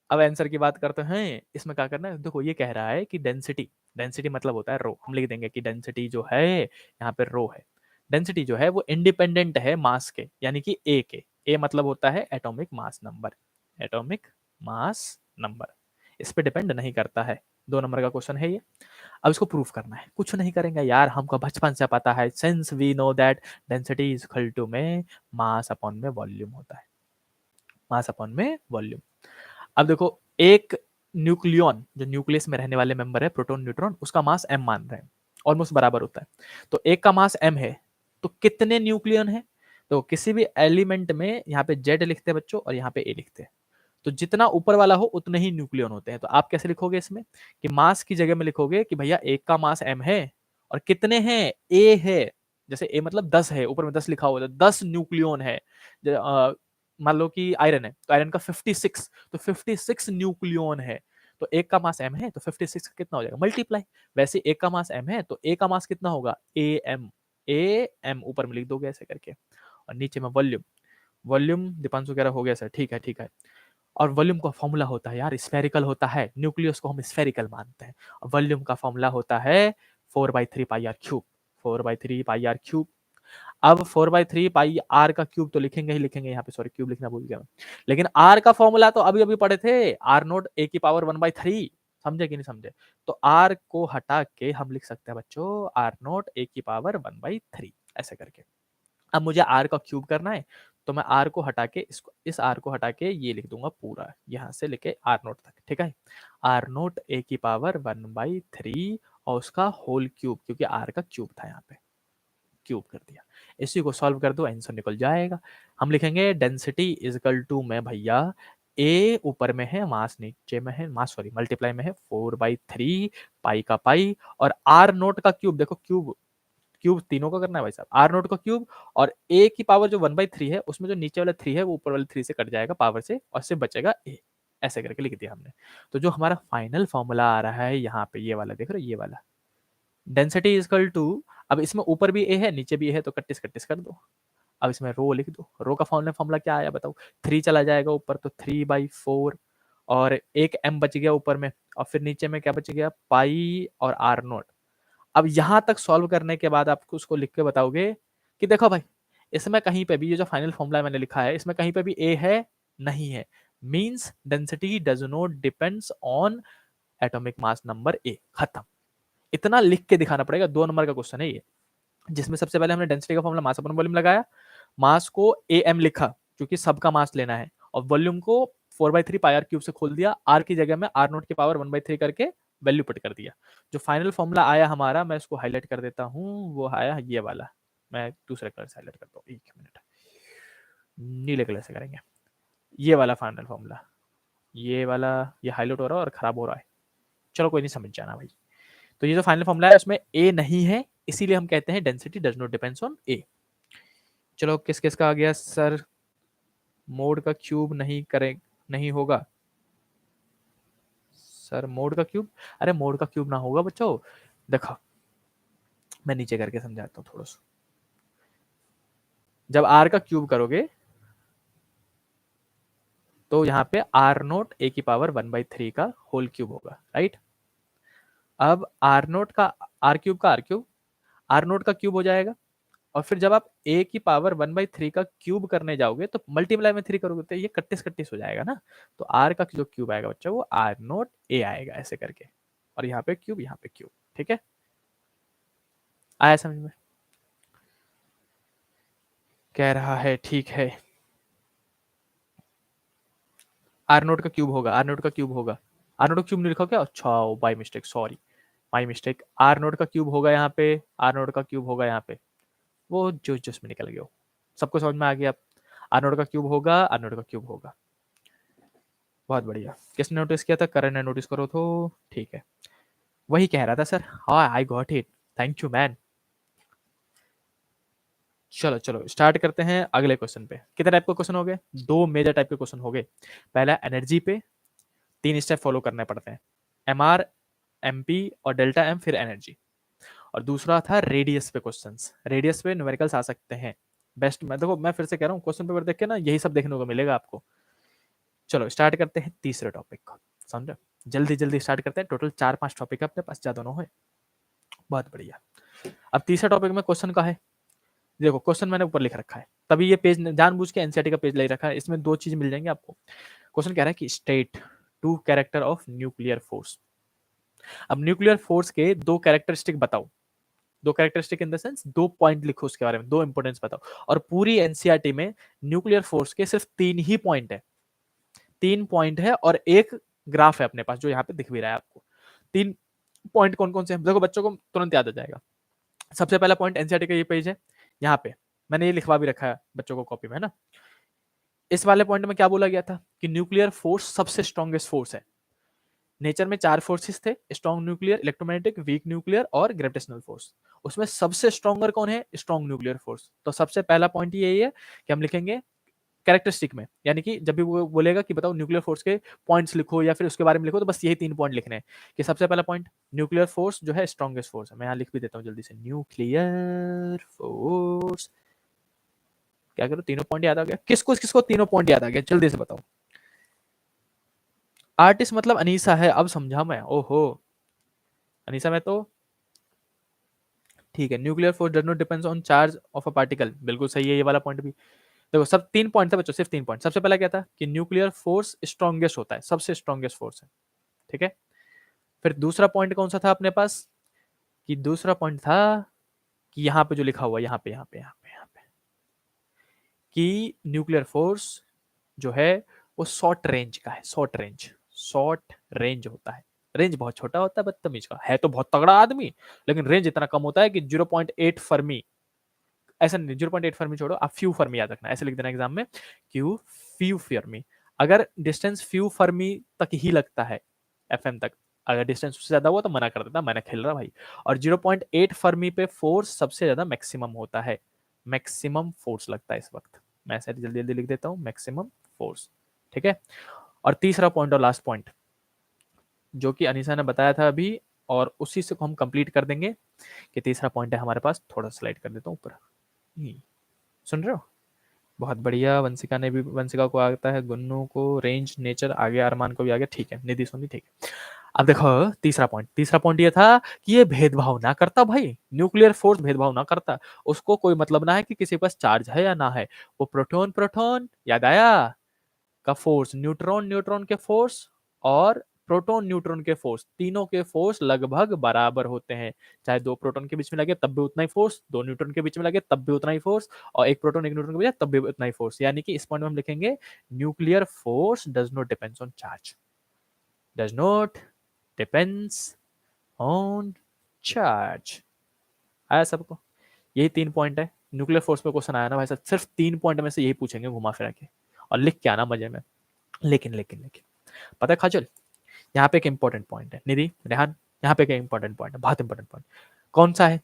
अब आंसर की बात करते हैं। इसमें क्या करना है, देखो ये कह रहा है कि डेंसिटी, डेंसिटी मतलब होता है रो। हम लिख देंगे कि डेंसिटी जो है यहाँ पे रो है। डेंसिटी जो है वो इंडिपेंडेंट है मास के, यानी कि ए के। ए मतलब होता है atomic mass number, atomic mass number, इस पे डिपेंड नहीं करता है। 2 नंबर का क्वेश्चन है ये। अब इसको प्रूफ करना है, कुछ नहीं करेंगे यार, हमको बचपन से पता है, since we know that density is equal to में मास अपॉन में वॉल्यूम होता है, मास अपॉन में वॉल्यूम। अब देखो, एक न्यूक्लियन जो न्यूक्लियस में रहने वाले मेंबर है, प्रोटॉन न्यूट्रॉन, उसका मास m मान रहे हैं, ऑलमोस्ट बराबर होता है। तो एक का मास m है, तो कितने न्यूक्लियन है? तो किसी भी एलिमेंट में यहाँ पे Z लिखते हैं बच्चों, और यहाँ पे A लिखते हैं। तो जितना ऊपर वाला हो उतने ही न्यूक्लियन होते हैं। तो आप कैसे लिखोगे इसमें कि मास की जगह में लिखोगे कि भैया एक का मास m है और कितने हैं, A है। जैसे A मतलब 10 है, ऊपर में 10 लिखा हुआ है, 10 न्यूक्लियन है। मान लो कि आयरन है तो आयरन का 56, तो 56 न्यूक्लियन है। तो एक का मास m है तो 56 का कितना हो जाएगा, मल्टीप्लाई। वैसे एक का मास m है तो a का मास कितना होगा, am ऊपर में लिख दोगे ऐसे करके। और नीचे में वॉल्यूम, वॉल्यूम दीपांशु कह रहा हो गया सर, ठीक है ठीक है। और वॉल्यूम का फॉर्मूला होता है यार स्फेरिकल होता है, न्यूक्लियस को हम स्फेरिकल मानते हैं। और वॉल्यूम का फॉर्मूला होता है 4/3 pi R cube, 4/3 pi R cube. अब 4/3 पाई आर का क्यूब तो लिखेंगे ही लिखेंगे, यहाँ पे सॉरी क्यूब लिखना भूल गया मैं। लेकिन आर का फॉर्मूला तो अभी अभी पढ़े थे, आर नोट ए की पावर 1/3, समझे कि नहीं समझे? तो आर को हटा के हम लिख सकते हैं बच्चों आर नोट ए की पावर 1/3 ऐसे करके। अब मुझे आर का क्यूब करना है, तो मैं आर को हटा के इसको, इस आर को हटा के ये लिख दूंगा पूरा, यहाँ से लेके आर नोट तक, ठीक है? आर नोट ए की पावर 1/3 और उसका होल क्यूब, क्योंकि आर का क्यूब था यहाँ पे, क्यूब कर दिया। इसी को सॉल्व कर दो, आंसर निकल जाएगा। हम लिखेंगे डेंसिटी इज इक्वल टू में भैया ए ऊपर में है, मास नीचे में है, मास सॉरी मल्टीप्लाई में है 4/3 पाई का पाई, और आर नोट का क्यूब, देखो क्यूब, क्यूब तीनों का करना है भाई साहब, आर नोट का क्यूब। और ए की पावर जो 1/3 है उसमें जो नीचे वाला 3 है वो ऊपर वाले 3 से कट जाएगा पावर से, और सिर्फ बचेगा ए, ऐसे करके लिख दिया हमने। तो जो हमारा फाइनल फॉर्मूला आ रहा है यहाँ पे, ये वाला देख रहे हो, ये वाला डेंसिटी इज इक्वल टू, अब इसमें ऊपर भी ए है नीचे भी ए है तो कट्टिस कट्टिस कर दो। अब इसमें रो लिख दो, रो का फॉर्मूला क्या आया बताओ, 3 चला जाएगा ऊपर तो 3/4, और एक m बच गया ऊपर में, और फिर नीचे में क्या बच गया, पाई और आर नोट। अब यहां तक सॉल्व करने के बाद आपको उसको लिख के बताओगे कि देखो भाई, इसमें कहीं पे भी ये जो फाइनल फॉर्मूला मैंने लिखा है, इसमें कहीं पे भी ए है नहीं है, means density does not depends on atomic mass number A, खत्म। इतना लिख के दिखाना पड़ेगा, 2 नंबर का क्वेश्चन है ये, जिसमें सबसे पहले हमने डेंसिटी का फॉर्मूला मास अपॉन वॉल्यूम लगाया, मास को am लिखा क्योंकि सबका मास लेना है, और वॉल्यूम को 4/3 पाई आर क्यूब से खोल दिया, आर की जगह में आर नोट की पावर 1/3 करके वैल्यू पुट कर दिया। जो फाइनल फॉर्मूला आया हमारा, मैं इसको हाईलाइट कर देता हूँ, वो आया ये वाला, मैं दूसरे कलर से हाईलाइट करता हूँ, 1 मिनट, नीले कलर से करेंगे, ये वाला फाइनल फॉर्मूला, ये वाला, ये हाईलाइट हो रहा है और खराब हो रहा है, चलो कोई नहीं, समझ जाना भाई। तो ये जो फाइनल फॉर्मूला है उसमें ए नहीं है, इसीलिए हम कहते हैं density does not depends on A. चलो किस किस का आ गया सर, मोड का क्यूब नहीं करें, नहीं होगा सर मोड का क्यूब, अरे मोड का क्यूब ना होगा बच्चों, देखो मैं नीचे करके समझाता हूँ थोड़ा सा। जब आर का क्यूब करोगे तो यहाँ पे आर नोट ए की पावर 1/3 का होल क्यूब होगा, राइट। अब आर नोट का आर क्यूब का आर क्यूब, आर नोट का क्यूब हो जाएगा, और फिर जब आप ए की पावर 1/3 का क्यूब करने जाओगे तो मल्टीप्लाई में 3 करोगे तो ये कट्टिस कट्टिस हो जाएगा ना, तो आर का जो क्यूब आएगा बच्चा वो आर नोट ए आएगा ऐसे करके, और यहाँ पे क्यूब, यहाँ पे क्यूब, ठीक है, आया समझ में? कह रहा है ठीक है, आर नोट का क्यूब होगा, आर नोट का क्यूब होगा, आर नोट का क्यूब नहीं लिखा क्या, अच्छा by mistake, sorry my mistake, R naught का क्यूब होगा यहाँ पे, आर नोट का क्यूब होगा यहाँ पे, वो जोश जोश में निकल गया, सबको समझ में आ गया, आर नोट का क्यूब होगा, आर नोट का क्यूब होगा, बहुत बढ़िया। किसने नोटिस किया था, करण ने नोटिस करो तो, ठीक है, वही कह रहा था सर, हाँ I got it, thank you man. चलो चलो स्टार्ट करते हैं अगले क्वेश्चन पे। कितने टाइप के क्वेश्चन हो गए, 2 मेजर टाइप के क्वेश्चन हो गए। पहला एनर्जी पे 3 स्टेप फॉलो करने पड़ते हैं, एमआर, एमपी और डेल्टा एम, फिर एनर्जी। और दूसरा था रेडियस पे क्वेश्चंस, रेडियस पे न्यूमेरिकल्स आ सकते हैं। बेस्ट, मैं देखो मैं फिर से कह रहा हूँ, क्वेश्चन पेपर देख के ना यही सब देखने को मिलेगा आपको। चलो स्टार्ट करते हैं तीसरे टॉपिक को, समझो, जल्दी जल्दी स्टार्ट करते हैं, टोटल 4-5 टॉपिक है अपने पास, ज्यादा ना हो। बहुत बढ़िया। अब तीसरा टॉपिक में क्वेश्चन का है, देखो क्वेश्चन मैंने ऊपर लिख रखा है, तभी ये पेज जानबूझ के एनसीईआरटी का पेज ले रखा है, इसमें 2 चीज मिल जाएंगे आपको। क्वेश्चन कह रहा है कि state 2 character of nuclear force. अब न्यूक्लियर फोर्स के 2 कैरेक्टरिस्टिक बताओ, 2 characteristic in the sense 2 point लिखो उसके बारे में, 2 इंपोर्टेंस बताओ। और पूरी एनसीईआरटी में न्यूक्लियर फोर्स के सिर्फ 3 ही पॉइंट है, 3 पॉइंट है, और एक ग्राफ है अपने पास जो यहाँ पे दिख भी रहा है आपको। 3 पॉइंट कौन कौन से हैं, देखो बच्चों को तुरंत याद आ जाएगा। सबसे पहला पॉइंट एनसीईआरटी का ये पेज है, यहाँ पे मैंने ये लिखवा भी रखा है बच्चों को कॉपी में, है ना। इस वाले पॉइंट में क्या बोला गया था कि न्यूक्लियर फोर्स सबसे स्ट्रॉन्गेस्ट फोर्स है। नेचर में 4 फोर्सेस थे, strong nuclear, electromagnetic, weak nuclear और ग्रेविटेशनल फोर्स। उसमें सबसे स्ट्रॉन्गर कौन है, स्ट्रॉन्ग न्यूक्लियर फोर्स। तो सबसे पहला पॉइंट यही है कि हम लिखेंगे कैरेक्टरिस्टिक में, यानी कि जब भी वो बोलेगा कि बताओ न्यूक्लियर फोर्स के पॉइंट्स लिखो या फिर उसके बारे में लिखो, तो बस यही 3 पॉइंट लिखने हैं कि सबसे पहला पॉइंट न्यूक्लियर फोर्स जो है स्ट्रॉन्गेस्ट फोर्स है। मैं यहाँ लिख भी देता हूँ जल्दी से, न्यूक्लियर फोर्स, क्या करो, तीनों पॉइंट याद आ गया, किसको किसको तीनों पॉइंट याद आ गया, जल्दी से बताओ। आर्टिस्ट मतलब अनीसा है, अब समझा मैं, ओहो अनीसा में तो ठीक है। Nuclear force does not depends on charge of a particle, बिल्कुल सही है ये वाला पॉइंट भी। देखो सब 3 पॉइंट था बच्चों, सिर्फ 3 पॉइंट। सबसे पहला क्या था कि न्यूक्लियर फोर्स स्ट्रॉन्गेस्ट होता है, सबसे स्ट्रॉन्गेस्ट फोर्स है, ठीक है। फिर दूसरा पॉइंट कौन सा था अपने पास, कि दूसरा पॉइंट था कि यहाँ पे जो लिखा हुआ है, यहाँ पे कि न्यूक्लियर फोर्स जो है वो शॉर्ट रेंज का है, शॉर्ट रेंज होता है। रेंज बहुत छोटा होता है बदतमीज का, है तो बहुत तगड़ा आदमी, लेकिन रेंज इतना कम होता है कि 0.8 फर्मी, ऐसा नहीं 0.8 फर्मी छोड़ो, आप फ्यू फर्मी याद रखना, ऐसे लिख देना एग्जाम में, क्यू फ्यू फर्मी। अगर डिस्टेंस फ्यू फर्मी तक ही लगता है, एफएम तक, अगर डिस्टेंस उससे ज्यादा हुआ तो मना कर देता, मैंने खेल रहा भाई। और 0.8 फर्मी पे फोर्स सबसे ज्यादा मैक्सिमम होता है, मैक्सिमम फोर्स लगता है इस वक्त। मैं ऐसे जल्दी जल्दी लिख देता हूँ, मैक्सिमम फोर्स, ठीक है। और तीसरा पॉइंट और लास्ट पॉइंट जो कि अनीसा ने बताया था अभी, और उसी से को हम कंप्लीट कर देंगे, कि तीसरा पॉइंट है हमारे पास, थोड़ा स्लाइड कर देता हूँ ऊपर, सुन रहे हो, बहुत बढ़िया। वंशिका ने भी, वंशिका को आता है, गुन्नू को रेंज नेचर आ गया, अरमान को भी आ गया, ठीक है, निधि सोनी ठीक है। अब देखो तीसरा पॉइंट ये था कि ये भेदभाव ना करता भाई, न्यूक्लियर फोर्स भेदभाव ना करता। उसको कोई मतलब ना है कि किसी के पास चार्ज है या ना है। वो प्रोटॉन प्रोटॉन याद आया का फोर्स, न्यूट्रॉन न्यूट्रॉन के फोर्स और प्रोटॉन न्यूट्रॉन के फोर्स, तीनों के फोर्स लगभग बराबर होते हैं। चाहे दो प्रोटॉन के बीच में लगे तब भी उतना ही फोर्स, दो न्यूट्रॉन के बीच में लगे तब भी उतना ही फोर्स, और एक प्रोटॉन एक न्यूट्रॉन के बीच तब भी उतना ही फोर्स। यानी कि इस पॉइंट में हम लिखेंगे nuclear force does not depends on charge, does not depends on charge. आया सबको? यही 3 पॉइंट है। न्यूक्लियर फोर्स पे क्वेश्चन आया ना भाई साहब, सिर्फ 3 पॉइंट में से यही पूछेंगे घुमा फिरा के, और लिख के आना मजे में। लेकिन पता है खाचल, यहाँ पे एक इंपॉर्टेंट पॉइंट है निधि रेहान, यहाँ पे एक इंपॉर्टेंट पॉइंट है, बहुत इंपॉर्टेंट पॉइंट। कौन सा है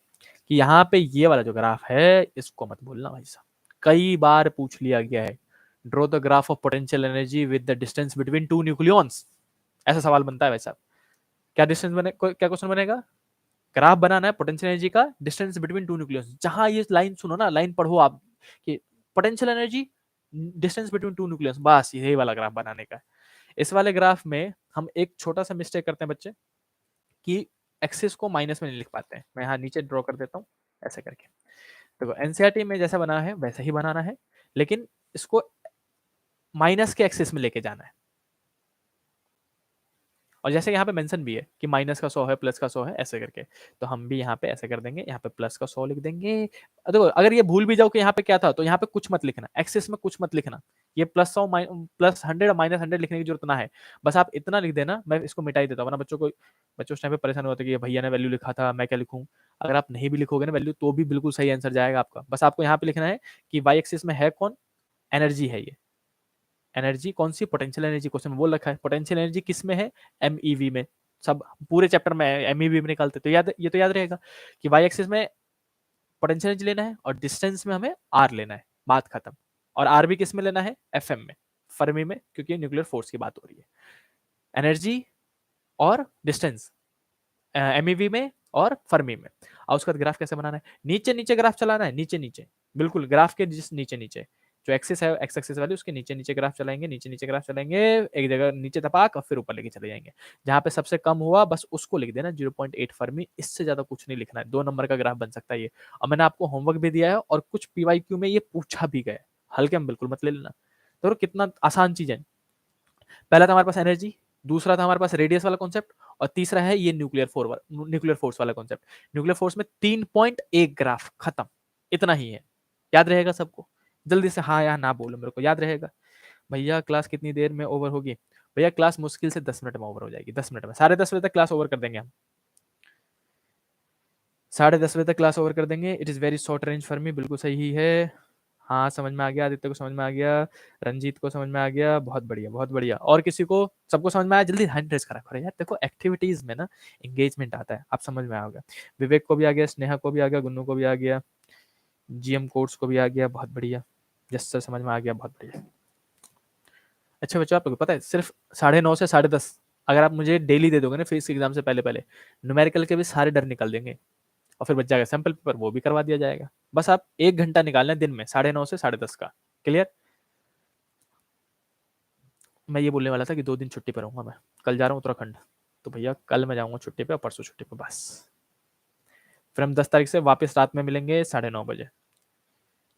कि यहाँ पे ये वाला जो ग्राफ है इसको मत भूलना भाई साहब, कई बार पूछ लिया गया है। Draw the graph of potential energy with the distance between two nucleons, ऐसा सवाल बनता है भाई साहब। क्या डिस्टेंस बने, क्या क्वेश्चन बनेगा? ग्राफ बनाना है पोटेंशियल एनर्जी का डिस्टेंस बिटवीन टू न्यूक्लियस। जहां ये लाइन सुनो ना, लाइन पढ़ो आप कि potential energy distance between two nucleus, बस यही वाला ग्राफ बनाने का है। इस वाले ग्राफ में हम एक छोटा सा मिस्टेक करते हैं बच्चे कि एक्सिस को माइनस में नहीं लिख पाते हैं। मैं यहाँ नीचे ड्रॉ कर देता हूँ ऐसे करके। देखो एनसीईआरटी में जैसा बना है वैसा ही बनाना है, लेकिन इसको माइनस के एक्सिस में लेके जाना है। और जैसे यहाँ पे मेंशन भी है कि माइनस का 100 है, प्लस का 100 है, ऐसे करके, तो हम भी यहाँ पे ऐसे कर देंगे, यहाँ पे प्लस का 100 लिख देंगे। देखो अगर ये भूल भी जाओ कि यहाँ पे क्या था, तो यहाँ पे कुछ मत लिखना, एक्सिस में कुछ मत लिखना। ये +100 +100 -100 लिखने की जरूरत ना है। बस आप इतना लिख देना, मैं इसको मिटा ही देता हूँ, वरना बच्चों उस टाइम पे परेशान होते कि भैया ने वैल्यू लिखा था, मैं क्या लिखूँ। अगर आप नहीं भी लिखोगे ना वैल्यू, तो भी बिल्कुल सही आंसर जाएगा आपका। बस आपको यहाँ पे लिखना है कि वाई एक्सिस में है कौन, एनर्जी है ये। एनर्जी कौन सी? पोटेंशियल एनर्जी क्वेश्चन में बोल रखा है। पोटेंशियल एनर्जी किस में है? एमईवी में। सब पूरे चैप्टर में एमईवी में निकालते, तो याद, ये तो याद रहेगा कि वाई एक्सिस में पोटेंशियल एनर्जी लेना है और डिस्टेंस में हमें आर लेना है, बात खत्म। और आर भी किस में लेना है? एफएम में, फर्मी में, क्योंकि न्यूक्लियर फोर्स की बात हो रही है। एनर्जी और डिस्टेंस एमईवी में और फर्मी में। और उसका ग्राफ कैसे बनाना है? नीचे नीचे ग्राफ चलाना है, नीचे नीचे, बिल्कुल ग्राफ के जिस नीचे नीचे जो एक्सिस है, एक्स एक्सिस वाली, उसके नीचे नीचे ग्राफ चलाएंगे, नीचे नीचे ग्राफ चलाएंगे, एक जगह नीचे तपाक और फिर ऊपर लेके चले जाएंगे। जहां पे सबसे कम हुआ बस उसको लिख देना 0.8 फर्मी, इससे ज्यादा कुछ नहीं लिखना है। 2 नंबर का ग्राफ बन सकता है ये। और मैंने आपको होमवर्क भी दिया है और कुछ पीवाईक्यू में ये पूछा भी गया, हल्के में बिल्कुल मत ले लेना। तो कितना आसान चीज है। पहला था हमारे पास एनर्जी, दूसरा था हमारे पास रेडियस वाला कॉन्सेप्ट, और तीसरा है ये न्यूक्लियर फोर्स वाला कॉन्सेप्ट। न्यूक्लियर फोर्स में 3.1 ग्राफ, खत्म। इतना ही है, याद रहेगा सबको? जल्दी से हाँ या ना बोलो मेरे को, याद रहेगा? भैया क्लास कितनी देर में ओवर होगी? भैया क्लास मुश्किल से 10 मिनट में ओवर हो जाएगी, 10 मिनट में, 10:30 बजे तक क्लास ओवर कर देंगे हम। 10:30 बजे तक क्लास ओवर कर देंगे। It is very short range for me, बिल्कुल सही है। हाँ समझ में आ गया, आदित्य को समझ में आ गया, रंजीत को समझ में आ गया, बहुत बढ़िया बहुत बढ़िया। और किसी को, सबको समझ में आया? जल्दी हैंड रेज करा करो यार, देखो एक्टिविटीज में ना एंगेजमेंट आता है, आप समझ में आओगे। विवेक को भी आ गया, स्नेहा को भी आ गया, गुन्नू को भी आ गया, जीएम कोर्स को भी आ गया, बहुत बढ़िया। यस सर समझ में आ गया, बहुत बढ़िया। अच्छा बच्चों, आपको पता है सिर्फ 9:30 से 10:30 अगर आप मुझे डेली दे दोगे ना फिजिक्स एग्जाम से पहले पहले, न्यूमेरिकल के भी सारे डर निकल देंगे, और फिर बच जाएगा सैंपल पेपर, वो भी करवा दिया जाएगा। बस आप 1 घंटा निकालना है दिन में 9:30 से 10:30 का। क्लियर? मैं ये बोलने वाला था कि 2 दिन छुट्टी पर रहूंगा मैं, कल जा रहा हूँ उत्तराखंड, तो भैया कल मैं जाऊंगा छुट्टी पे और परसों छुट्टी पे बस। फिर हम 10 तारीख से वापस रात में मिलेंगे 9:30 बजे।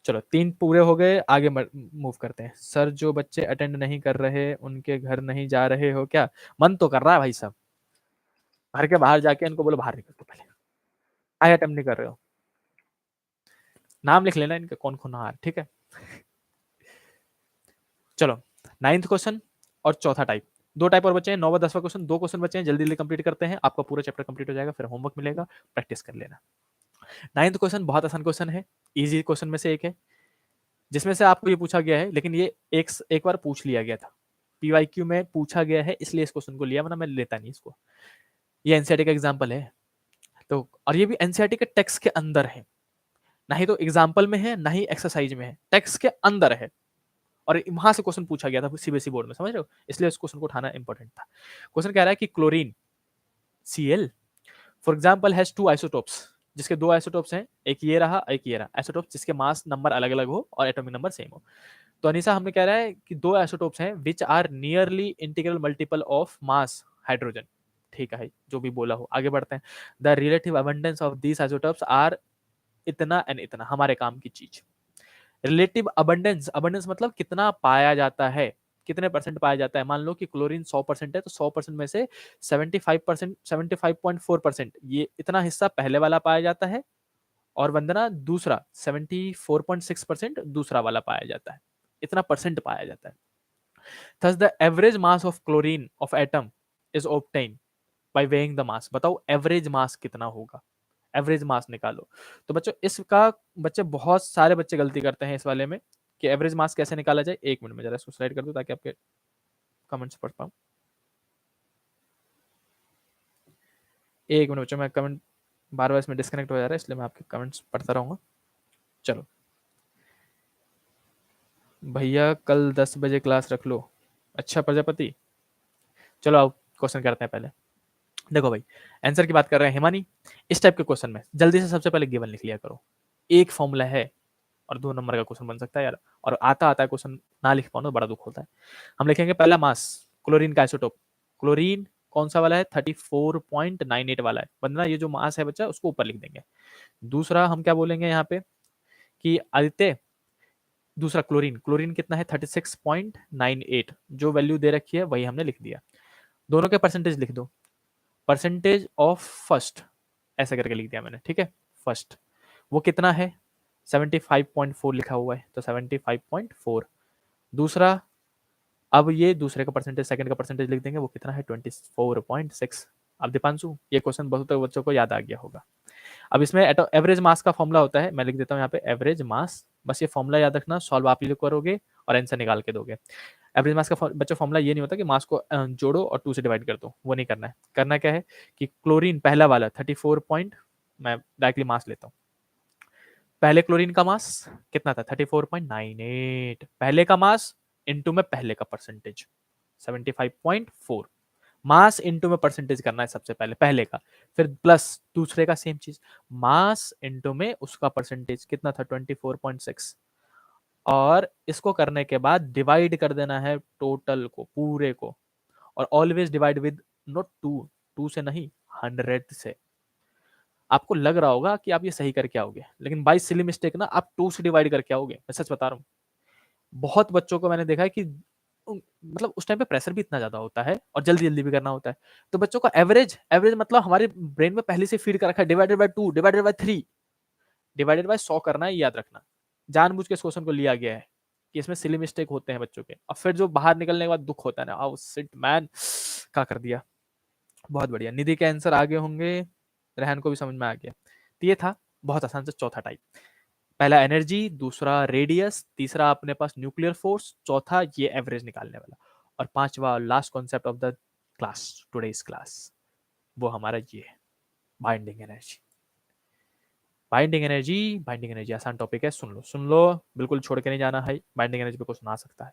चलो 3 पूरे हो गए, आगे मूव करते हैं। सर जो बच्चे अटेंड नहीं कर रहे उनके घर नहीं जा रहे हो क्या? मन तो कर रहा है भाई साहब, घर के बाहर जाके इनको बोलो बाहर निकल, तो पहले आए अटेम्प्ट नहीं कर रहे हो, नाम लिख लेना इनके कौन कौन आ, ठीक है। चलो 9th क्वेश्चन और चौथा टाइप, 2 टाइप और बचे हैं। 9वां 10वां क्वेश्चन, 2 क्वेश्चन बचे हैं, जल्दी जल्दी कंप्लीट करते हैं, आपका पूरा चैप्टर कंप्लीट हो जाएगा, फिर होमवर्क मिलेगा, प्रैक्टिस कर लेना। 9th क्वेश्चन बहुत आसान क्वेश्चन है, इजी क्वेश्चन में से एक है, जिसमें से आपको ये पूछा गया है, लेकिन ये एक बार पूछ लिया गया था, पीवाईक्यू में पूछा गया है, इसलिए इस क्वेश्चन को लिया, वरना मैं लेता नहीं इसको। ये एनसीईआरटी का एग्जाम्पल है, तो और ये भी एनसीईआरटी के टेक्स्ट के अंदर है, ना ही तो एग्जाम्पल में है ना ही एक्सरसाइज में है, टेक्स्ट के अंदर है, और वहां से क्वेश्चन पूछा गया था सीबीएसई बोर्ड में, समझ रहे हो? इसलिए इस क्वेश्चन को उठाना इंपॉर्टेंट था। क्वेश्चन कह रहा है कि chlorine Cl for example has 2 isotopes, जिसके 2 आइसोटोप्स हैं, एक ये रहा एक ये रहा, आइसोटोप्स जिसके मास नंबर अलग अलग हो और एटॉमिक नंबर सेम हो। तो अनिशा हमें कह रहा है कि 2 आइसोटोप्स हैं which are nearly integral multiple of mass hydrogen, ठीक है, जो भी बोला हो। आगे बढ़ते हैं। The relative abundance of these isotopes are इतना एंड इतना, हमारे काम की चीज। रिलेटिव अबंडेंस, अबंडेंस मतलब कितना पाया जाता है, कितने परसेंट पाया जाता है। मान लो कि क्लोरीन 100% है, तो 100% में से 75%, 75.4% ये इतना हिस्सा पहले वाला पाया जाता है, और वंदना दूसरा 74.6% दूसरा वाला पाया जाता है। इतना परसेंट पाया जाता है। Thus the average mass of chlorine of atom is obtained by weighing the mass। बताओ एवरेज मास कितना होगा, एवरेज मास निकालो। तो बच्चों इसका, बच्चे बहुत सारे बच्चे गलती करते हैं इस वाले में कि एवरेज मास कैसे निकाला जाए। एक मिनट में जरा इसको स्लाइड कर दूं ताकि आपके कमेंट्स पढ़ पाऊं। एक मिनट बच्चों, मैं कमेंट बार बार इसमें डिस्कनेक्ट हो जा रहा है, इसलिए मैं आपके कमेंट्स पढ़ता रहूंगा। चलो भैया कल 10 बजे क्लास रख लो। अच्छा प्रजापति, चलो आओ क्वेश्चन करते हैं पहले। देखो भाई, आंसर की बात कर रहे हैं हिमानी। इस टाइप के क्वेश्चन में जल्दी से सबसे पहले गिवन लिख लिया करो। एक फॉर्मूला है और 2 नंबर का क्वेश्चन बन सकता है यार, और आता आता है क्वेश्चन ना लिख पाओ ना, बड़ा दुख होता है। हम लिखेंगे पहला मास, क्लोरीन का आइसोटोप। क्लोरीन कौन सा वाला है, 34.98 वाला है। वंदना ये जो मास है बच्चा उसको ऊपर लिख देंगे। दूसरा हम क्या बोलेंगे यहाँ पे कि आदित्य, दूसरा क्लोरीन, क्लोरीन कितना है 36.98, जो वैल्यू दे रखी है वही हमने लिख दिया। दोनों के परसेंटेज लिख दो। परसेंटेज ऑफ फर्स्ट ऐसा करके लिख दिया मैंने, ठीक है। फर्स्ट वो कितना है, 75.4 लिखा हुआ है, तो 75.4। दूसरा, अब ये दूसरे का परसेंटेज, सेकंड का परसेंटेज लिख देंगे, वो कितना है 24.6। अब दीपांशु ये क्वेश्चन बहुत बच्चों को याद आ गया होगा। अब इसमें एवरेज मास का फॉर्मूला होता है, मैं लिख देता हूँ यहाँ पे एवरेज मास। बस ये फॉर्मूला याद रखना, सॉल्व आप ही लोग करोगे और आंसर निकाल के दोगे। एवरेज मास का बच्चों फॉर्मूला ये नहीं होता कि मास को जोड़ो और 2 से डिवाइड कर दो, वो नहीं करना है। करना क्या है कि क्लोरीन पहला वाला 34 पॉइंट, मैं डायरेक्टली मास लेता हूँ। पहले क्लोरीन का मास कितना था 34.98, पहले का मास इनटू में पहले का परसेंटेज 75.4। मास इनटू में परसेंटेज करना है सबसे पहले पहले का, फिर प्लस दूसरे का सेम चीज, मास इनटू में उसका परसेंटेज कितना था 24.6, और इसको करने के बाद डिवाइड कर देना है टोटल को, पूरे को। और ऑलवेज डिवाइड विद नॉट 2, 2 से नहीं 100 से। आपको लग रहा होगा कि आप ये सही करके आओगे, लेकिन बाई सिली मिस्टेक ना आप 2 से डिवाइड करके आओगे, मैं सच बता रहा हूँ। बहुत बच्चों को मैंने देखा है कि मतलब उस टाइम पे प्रेशर भी इतना ज्यादा होता है और जल्दी जल्दी भी करना होता है, तो बच्चों का एवरेज, एवरेज मतलब हमारे ब्रेन में पहले से फीड कर रखा है divided by 2, divided by 3, divided by 100 करना है, याद रखना। जानबूझ के इस क्वेश्चन को लिया गया है कि इसमें सिली मिस्टेक होते हैं बच्चों के, और फिर जो बाहर निकलने के बाद दुख होता है ना, आओ सिट मैन, क्या कर दिया। बहुत बढ़िया, निधि के आंसर आगे होंगे, रहन को भी समझ में आ गया। तो ये था बहुत आसान से चौथा टाइप। पहला एनर्जी, दूसरा रेडियस, तीसरा अपने पास न्यूक्लियर फोर्स, चौथा ये एवरेज निकालने वाला, और पांचवा last concept of the class, today's class, वो हमारा ये है binding energy. Binding energy, binding energy आसान टॉपिक है, सुन लो, बिल्कुल छोड़ के नहीं जाना है। बाइंडिंग एनर्जी पे क्वेश्चन आ सकता है।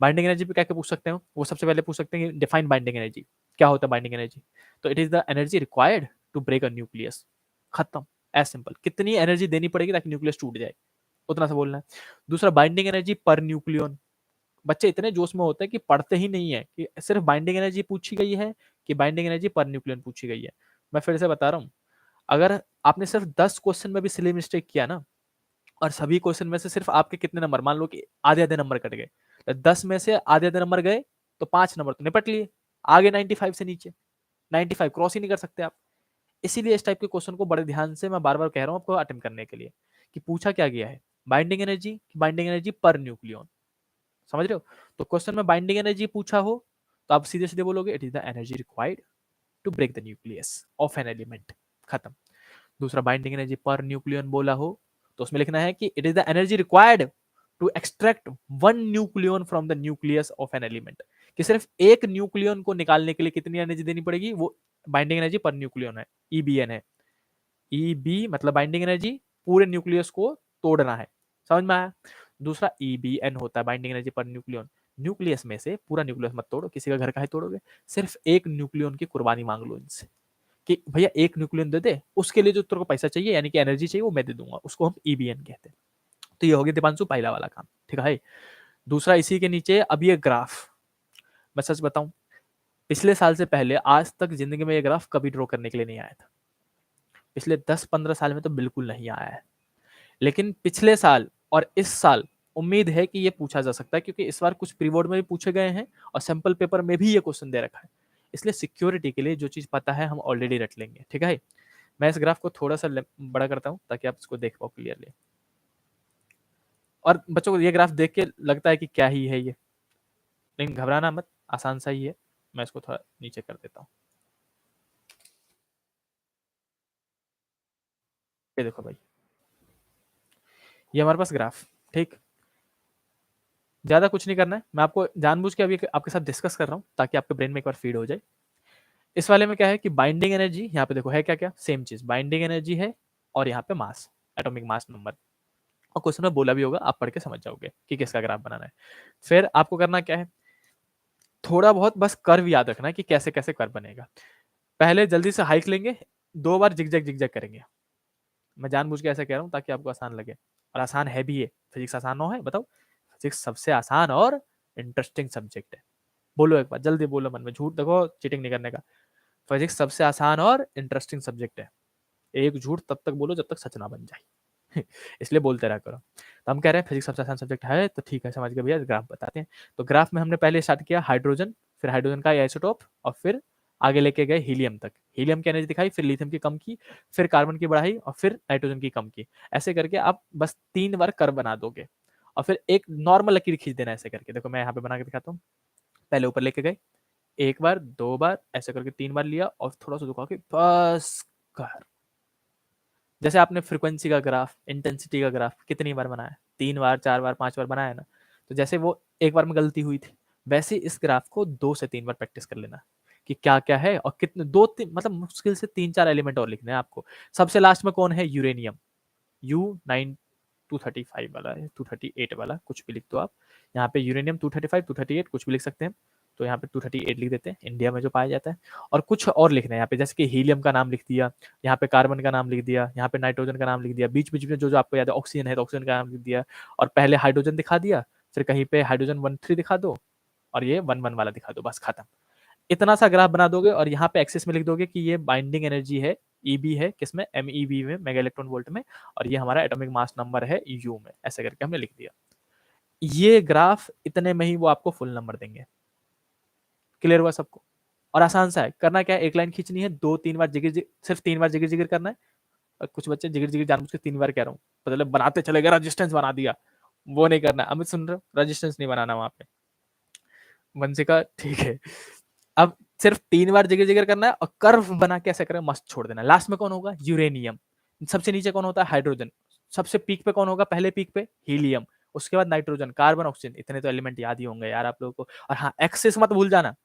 बाइंडिंग एनर्जी पे क्या क्या पूछ सकते हो, वो सबसे पहले पूछ सकते हैं डिफाइन बाइंडिंग एनर्जी, क्या होता है बाइंडिंग एनर्जी। तो it is the energy required to break a nucleus, खत्म, एज सिंपल। कितनी एनर्जी देनी पड़ेगी ताकि न्यूक्लियस टूट जाए, उतना सा बोलना है। दूसरा बाइंडिंग एनर्जी पर न्यूक्लियन, बच्चे इतने जोश में होते हैं कि पढ़ते ही नहीं है कि सिर्फ बाइंडिंग एनर्जी पूछी गई है कि बाइंडिंग एनर्जी पर न्यूक्लियन पूछी गई है। मैं फिर से बता रहा हूँ, अगर आपने सिर्फ 10 क्वेश्चन में भी सिली मिस्टेक किया ना, और सभी क्वेश्चन में से सिर्फ आपके कितने नंबर, मान लो कि आधे आधे नंबर कट गए, तो 10 में से आधे आधे नंबर गए, तो 5 नंबर तो निपट लिए, आगे 95 से नीचे 95 क्रॉस ही नहीं कर सकते आप। इसीलिए इस टाइप के क्वेश्चन को बड़े ध्यान से मैं बार बार कह रहा हूँ आपको अटेम्प्ट करने के लिए, कि पूछा क्या गया है, binding energy, binding energy per nucleon, समझ रहे हो। तो क्वेश्चन में बाइंडिंग एनर्जी पूछा हो तो आप सीधे सीधे बोलोगे it is the energy required to break the nucleus of an element, खत्म। दूसरा बाइंडिंग एनर्जी पर न्यूक्लियन बोला हो तो उसमें लिखना है कि it is the energy required to extract one nucleon from the nucleus of an element, कि सिर्फ एक न्यूक्लियन को निकालने के लिए कितनी एनर्जी देनी पड़ेगी, वो बाइंडिंग एनर्जी पर न्यूक्लियन है, ईबीएन है। ईबी मतलब बाइंडिंग एनर्जी पूरे न्यूक्लियस को तोड़ना है, समझ में आया। दूसरा ईबीएन होता है binding energy per nucleon, nucleus में से पूरा न्यूक्लियस मत तोड़ो, किसी का घर का ही तोड़ोगे, सिर्फ एक न्यूक्लियन की कुर्बानी मांग लो इनसे कि भैया एक न्यूक्लियन दे दे, उसके लिए जो तेरे को पैसा चाहिए यानी कि एनर्जी चाहिए वो मैं दे दूंगा, उसको हम ईबीएन कहते हैं। तो ये हो गया दीपांशु पहला वाला काम, ठीक है। दूसरा इसी के नीचे अब ये ग्राफ, मैं सच बताऊं पिछले साल से पहले आज तक जिंदगी में ये ग्राफ कभी ड्रॉ करने के लिए नहीं आया था। पिछले 10-15 साल में तो बिल्कुल नहीं आया है, लेकिन पिछले साल और इस साल उम्मीद है कि ये पूछा जा सकता है, क्योंकि इस बार कुछ प्री बोर्ड में भी पूछे गए हैं और सैंपल पेपर में भी ये क्वेश्चन दे रखा है। इसलिए सिक्योरिटी के लिए जो चीज पता है हम ऑलरेडी रट लेंगे। ठीक है, मैं इस ग्राफ को थोड़ा सा बड़ा करता हूँ ताकि आप इसको देख पाओ क्लियरली। और बच्चों को ये ग्राफ देख के लगता है कि क्या ही है ये, लेकिन घबराना मत, आसान सा ही है। मैं इसको थोड़ा नीचे कर देता हूँ। ये देखो भाई, ये हमारे पास ग्राफ, ठीक, ज्यादा कुछ नहीं करना है। मैं आपको जानबूझ के अभी आपके साथ डिस्कस कर रहा हूँ ताकि आपके ब्रेन में एक बार फीड हो जाए। इस वाले में क्या है कि बाइंडिंग एनर्जी, यहाँ पे देखो है क्या क्या, सेम चीज, बाइंडिंग एनर्जी है और यहाँ पे मास, एटॉमिक मास नंबर। और क्वेश्चन में बोला भी होगा, आप पढ़ के समझ जाओगे कि किसका ग्राफ बनाना है। फिर आपको करना क्या है, थोड़ा बहुत बस कर्व याद रखना है कि कैसे कैसे कर्व बनेगा। पहले जल्दी से हाइक लेंगे, 2 बार जिगजैग जिगजैग करेंगे। मैं जानबूझ के ऐसा कह रहा हूँ ताकि आपको आसान लगे, और आसान है भी ये। फिजिक्स आसान हो है, बताओ, फिजिक्स सबसे आसान और इंटरेस्टिंग सब्जेक्ट है। बोलो एक बार जल्दी बोलो, मन में झूठ, देखो चीटिंग नहीं करने का। फिजिक्स सबसे आसान और इंटरेस्टिंग सब्जेक्ट है। एक झूठ तब तक बोलो जब तक सच ना बन जाए। इसलिए बोलते रहा करो। तो हम कह रहे हैं फिजिक्स सबसे आसान सब्जेक्ट है, तो ठीक है, समझ गए भैया, ग्राफ बताते हैं। तो ग्राफ में हमने पहले स्टार्ट किया हाइड्रोजन, फिर हाइड्रोजन का आइसोटोप, और फिर आगे लेके गए हीलियम तक। हीलियम की एनर्जी दिखाई, फिर लिथियम की कम की, फिर कार्बन की बढ़ाई, और फिर नाइट्रोजन की कम की। ऐसे करके आप बस 3 बार कर्व बना दोगे, और फिर एक नॉर्मल लकीर खींच देना ऐसे करके। देखो मैं यहाँ पे बना के दिखाता हूँ। पहले ऊपर लेके गए, 1 बार 2 बार ऐसे करके 3 बार लिया, और थोड़ा सा झुका के बस कर। जैसे आपने फ्रीक्वेंसी का ग्राफ, इंटेंसिटी का ग्राफ कितनी बार बनाया, 3 बार 4 बार 5 बार बनाया ना। तो जैसे वो एक बार में गलती हुई थी, वैसे इस ग्राफ को 2 से 3 बार प्रैक्टिस कर लेना कि क्या क्या है, और कितने, दो तीन मतलब मुश्किल से 3-4 एलिमेंट और लिखने हैं आपको। सबसे लास्ट में कौन है, यूरेनियम, U9 235 वाला है, 238 वाला, कुछ भी लिख दो आप। यहाँ पे यूरेनियम 235 238 कुछ भी लिख सकते हैं। तो यहाँ पे 238 लिख देते हैं, इंडिया में जो पाया जाता है। और कुछ और लिखना है यहाँ पे, जैसे कि हीलियम का नाम लिख दिया, यहाँ पे कार्बन का नाम लिख दिया, यहाँ पे नाइट्रोजन का नाम लिख दिया, बीच बीच में जो जो आपको याद है, ऑक्सीजन है तो ऑक्सीजन का नाम लिख दिया, और पहले हाइड्रोजन दिखा दिया, फिर कहीं पे हाइड्रोजन 1 3 दिखा दो, और ये 1 1 वाला दिखा दो, बस खत्म। इतना सा ग्राफ बना दोगे, और यहाँ पे एक्सिस में लिख दोगे कि ये बाइंडिंग एनर्जी है, ईबी है किसमें, एमईबी में, मेगा इलेक्ट्रॉन वोल्ट में, और ये हमारा एटॉमिक मास नंबर है यू में। ऐसे करके हमने लिख दिया। ये ग्राफ इतने में ही वो आपको फुल नंबर देंगे। क्लियर हुआ सबको? और आसान सा है, करना क्या है, एक लाइन खींचनी है, 2-3 बार जिगिर जिगिर, सिर्फ 3 बार जिगिर जिगिर करना है। और कुछ बच्चे जिगिर जिगिर जानबूझ के 3 बार कह रहा हूँ, मतलब बनाते चले गए, रजिस्टेंस बना दिया, वो नहीं करना। अमित सुन रहे हो, रजिस्टेंस नहीं बनाना वहां पे। वंशिका ठीक है। अब सिर्फ 3 बार जिगर जिगर करना है, और कर्व बना के ऐसे करें, मस्त छोड़ देना। लास्ट में कौन होगा, यूरेनियम। सबसे नीचे कौन होता है, हाइड्रोजन। सबसे पीक पे कौन होगा, पहले पीक पे हीलियम, उसके बाद नाइट्रोजन, कार्बन, ऑक्सीजन। इतने तो एलिमेंट याद ही होंगे यार आप लोगों को। और हाँ, एक्सेस मत भूल जाना,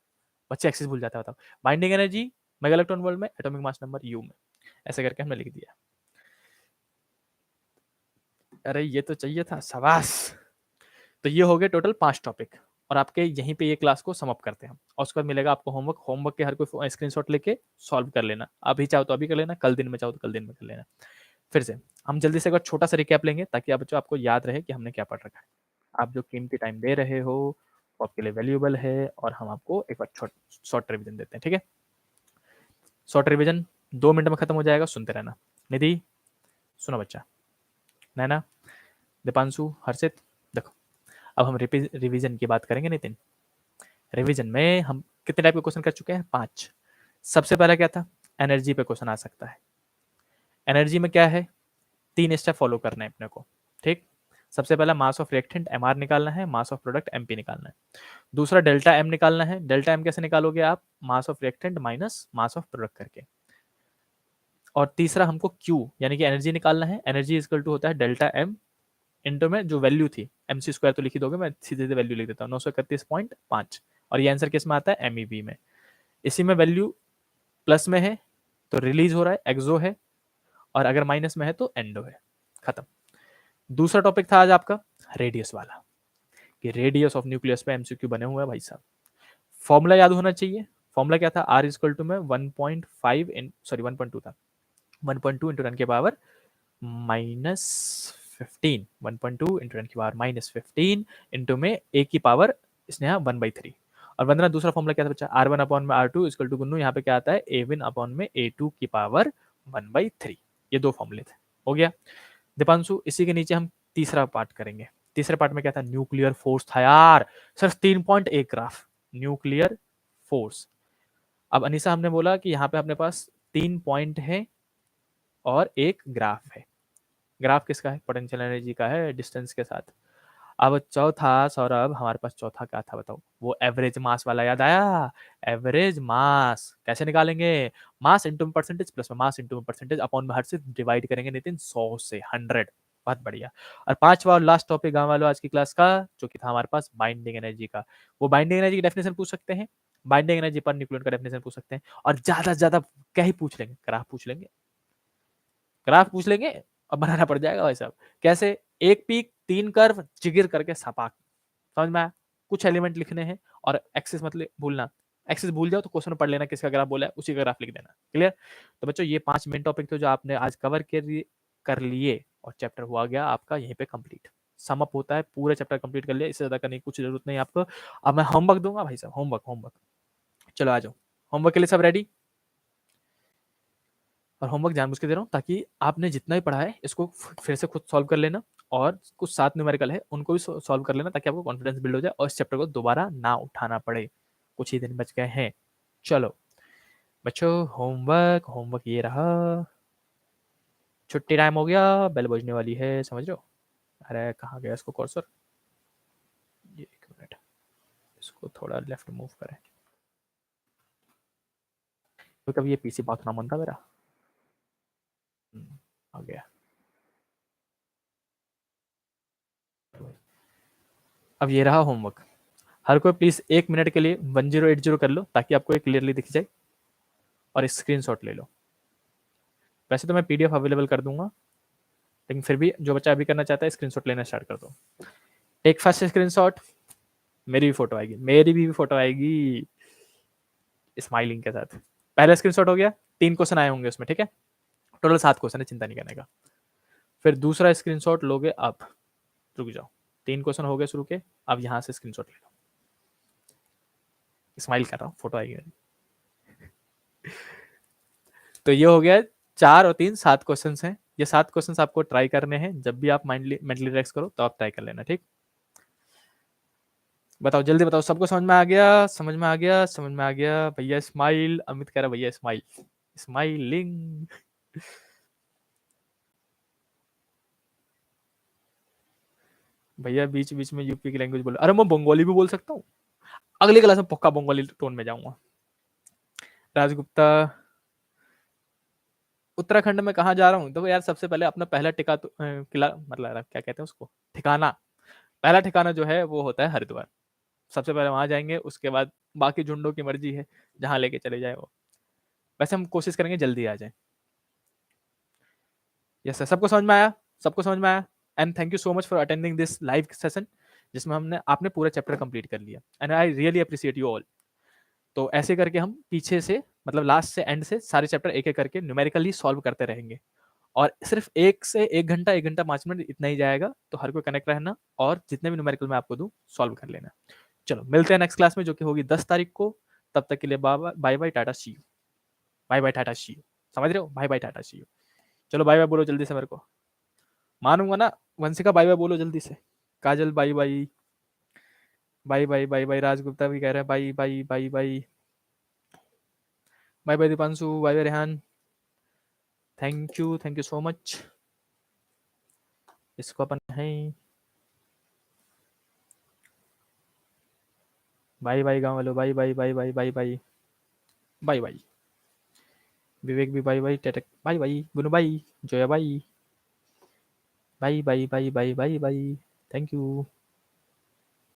बच्चे एक्सेस भूल जाते हैं, बताओ। Binding energy mega electron volt में, एटॉमिक मास नंबर यू में। ऐसे करके हमने लिख दिया। अरे ये तो चाहिए था, शाबाश। तो ये हो गए टोटल 5 टॉपिक, और आपके यहीं पे ये क्लास को समअप करते हैं हम। और उसके बाद मिलेगा आपको होमवर्क। होमवर्क के हर कोई स्क्रीनशॉट लेके सॉल्व कर लेना, अभी चाहो तो अभी कर लेना, कल दिन में चाहो तो कल दिन में कर लेना। फिर से हम जल्दी से एक बार छोटा सा रिकैप लेंगे, ताकि आप बच्चों आपको याद रहे कि हमने क्या पढ़ रखा है। आप जो कीमती टाइम दे रहे हो वो आपके लिए वैल्यूएबल है, और हम आपको एक बार शॉर्ट रिविजन देते हैं, ठीक है। शॉर्ट रिविजन 2 मिनट में खत्म हो जाएगा, सुनते रहना। निधि सुनो बच्चा, नैना, दीपांशु, हर्षित, देखो अब हम रिविजन की बात करेंगे। नितिन, रिवीजन में हम कितने टाइप के क्वेश्चन कर चुके हैं, 5। सबसे पहला क्या था, एनर्जी पे क्वेश्चन आ सकता है। एनर्जी में क्या है, 3 स्टेप फॉलो करना है अपने को, ठीक। सबसे पहला मास ऑफ रिएक्टेंट एमआर निकालना है, मास ऑफ प्रोडक्ट एमपी निकालना है। दूसरा डेल्टा एम निकालना है। डेल्टा एम कैसे निकालोगे आप, mass of reactant minus mass of product करके। और तीसरा हमको क्यू यानी कि एनर्जी निकालना है। एनर्जी इक्वल टू होता है डेल्टा एम इंटू में जो वैल्यू थी, MC स्क्वायर तो लिख ही दोगे, मैं सीधे सीधे वैल्यू लिख देता हूँ, 931.5। और ये आंसर किस में आता है, MEB में। इसी में वैल्यू प्लस में है तो रिलीज हो रहा है, एक्सो है, और अगर माइनस में है तो एंडो है, खत्म। दूसरा टॉपिक था आज आपका रेडियस वाला, कि रेडियस ऑफ न्यूक्लियस पे MCQ बने हुए हैं भाई साहब। फॉर्मूला याद होना चाहिए। फॉर्मूला क्या था, R इक्वल टू में 1.5 इन सॉरी 1.2 था, 1.2 इंटू 10 के पावर -15, 1.2 इंटू 10 की पावर -15 इंटू में A की पावर इसने यहाँ 1/3। और वंदना दूसरा फॉर्मूला क्या था बच्चा, R1 अपॉन में R2 इक्वल टू गुन्नू यहाँ पे क्या आता है A1 अपॉन में A2 की पावर 1/3। ये दो फॉर्मूले थे, हो गया। दीपांशु इसी के नीचे हम तीसरा पार्ट करेंगे। तीसरे पार्ट में क्या था, न्यूक्लियर फोर्स था यार, सिर्फ 3.1 ग्राफ न्यूक्लियर फोर्स। अब अनिशा हमने बोला कि यहाँ पे अपने पास 3 पॉइंट है और एक ग्राफ है। ग्राफ किसका है, पोटेंशियल एनर्जी का है डिस्टेंस के साथ। अब चौथा सौरभ हमारे पास चौथा क्या था बताओ, वो एवरेज मास वाला याद आया। एवरेज मास कैसे निकालेंगे, मास इंटू परसेंटेज प्लस में मास इंटू परसेंटेज अपॉन में 100 से डिवाइड करेंगे नितिन 100 से 100। बहुत बढ़िया। और पांचवा और लास्ट टॉपिक गांव वालों आज की क्लास का जो कि था हमारे पास बाइंडिंग एनर्जी का। वो बाइंडिंग एनर्जी की डेफिनेशन पूछ सकते हैं, बाइंडिंग एनर्जी पर न्यूक्लियन का डेफिनेशन पूछ सकते हैं, और ज्यादा से ज्यादा क्या ही पूछ लेंगे, ग्राफ पूछ लेंगे, ग्राफ पूछ लेंगे और बनाना पड़ जाएगा भाई साहब। कैसे, एक पीक 3 कर्व जिगिर करके सपाक, समझ में आया। कुछ एलिमेंट लिखने हैं और एक्सिस मतलब भूलना, एक्सिस भूल जाओ तो क्वेश्चन पढ़ लेना किसका ग्राफ बोला है, उसी का ग्राफ लिख देना। क्लियर। तो बच्चों ये 5 मेन टॉपिक थे जो आपने आज कवर कर लिए और चैप्टर हुआ गया आपका यहीं पे कंप्लीट। सम अप होता है, पूरा चैप्टर कंप्लीट कर लिया, इससे ज्यादा करने की कुछ जरूरत नहीं आपको। अब मैं होमवर्क दूंगा भाई साहब, होमवर्क होमवर्क चलो आ जाओ, होमवर्क के लिए सब रेडी। और होमवर्क जानबूझ के दे रहा हूँ ताकि आपने जितना ही पढ़ा है इसको फिर से खुद सॉल्व कर लेना, और कुछ 7 न्यूमेरिकल है उनको भी सॉल्व कर लेना ताकि आपको कॉन्फिडेंस बिल्ड हो जाए और इस चैप्टर को दोबारा ना उठाना पड़े। कुछ ही दिन बच गए हैं। चलो बच्चों होमवर्क होमवर्क ये रहा। छुट्टी टाइम हो गया, बेल बजने वाली है, समझ रहे हो। अरे कहाँ गया इसको कर्सर, ये 1 मिनट, इसको थोड़ा लेफ्ट मूव करें तो कभी ये पीसी बहुत ना मन था मेरा। आ गया। अब ये रहा होमवर्क। हर कोई प्लीज 1 मिनट के लिए 1080 कर लो ताकि आपको ये क्लियरली दिख जाए, और स्क्रीनशॉट ले लो। वैसे तो मैं पीडीएफ अवेलेबल कर दूंगा, लेकिन फिर भी जो बच्चा अभी करना चाहता है स्क्रीनशॉट लेना स्टार्ट कर दो। Take first screenshot. मेरी भी फोटो आएगी, मेरी भी फोटो आएगी स्माइलिंग के साथ। पहला स्क्रीनशॉट हो गया, 3 क्वेश्चन आए होंगे उसमें, ठीक है। टोटल 7 क्वेश्चन है, चिंता नहीं करने का। फिर दूसरा स्क्रीनशॉट लोगे, अब रुक जाओ, 3 क्वेश्चन हो गए शुरू के, अब यहाँ से स्क्रीनशॉट ले लो। स्माइल कर रहा हूँ, फोटो आएगी मेरी। तो ये हो गया 4 और 3 7 क्वेश्चन हैं। ये 7 क्वेश्चन आपको ट्राई करने हैं, जब भी आप मेंटली रिलैक्स करो तो आप ट्राई कर लेना, ठीक। बताओ जल्दी बताओ, सबको समझ में आ गया, समझ में आ गया, समझ में आ गया। भैया स्माइल, अमित कह रहा भैया स्माइल, स्माइलिंग। भैया बीच बीच में यूपी की लैंग्वेज बोलो, अरे मैं बंगाली भी बोल सकता हूँ, अगली क्लास में पक्का बंगाली टोन में जाऊंगा। राजगुप्ता, उत्तराखंड में कहाँ जा रहा हूँ, तो यार सबसे पहले अपना पहला टिका तो किला मतलब क्या कहते हैं उसको, ठिकाना। पहला ठिकाना जो है वो होता है हरिद्वार। सबसे पहले वहां जाएंगे, उसके बाद बाकी झुंडों की मर्जी है जहां लेके चले जाए वो। वैसे हम कोशिश करेंगे जल्दी आ जाए। यस सर, सबको समझ में आया, सबको समझ में आया। And thank you so much for attending this live session जिसमें हमने आपने पूरा चैप्टर कंप्लीट कर लिया, and I really appreciate you all. तो ऐसे करके हम पीछे से मतलब लास्ट से एंड से सारे चैप्टर एक एक करके न्यूमेरिकली सॉल्व करते रहेंगे, और सिर्फ 1 से 1 घंटा 1 घंटा 5 मिनट इतना ही जाएगा। तो हर कोई कनेक्ट रहना और जितने भी न्यूमेरिकल मैं आपको दूं सॉल्व कर लेना। चलो मिलते हैं नेक्स्ट क्लास में जो कि होगी 10 तारीख को। तब तक के लिए bye bye tata see you, bye bye tata see you, समझ रहे हो, bye bye tata see you. चलो बाय बाय बोलो जल्दी से, मेरे को मानूंगा ना। वंशिका बाय बाय बोलो जल्दी से। Kajal bye bye, bye bye bye bye. Raj Gupta भी कह रहे हैं bye bye bye bye, bye bye Deepanshu, bye bye Rehan, thank you so much. इसको अपन है बाय बाय गाँव वालों, bye bye bye bye bye bye bye bye. Vivek भी बाय बाय, टेटक bye bye, Gunu bye, Zoya bye bye bye bye bye bye bye, thank you.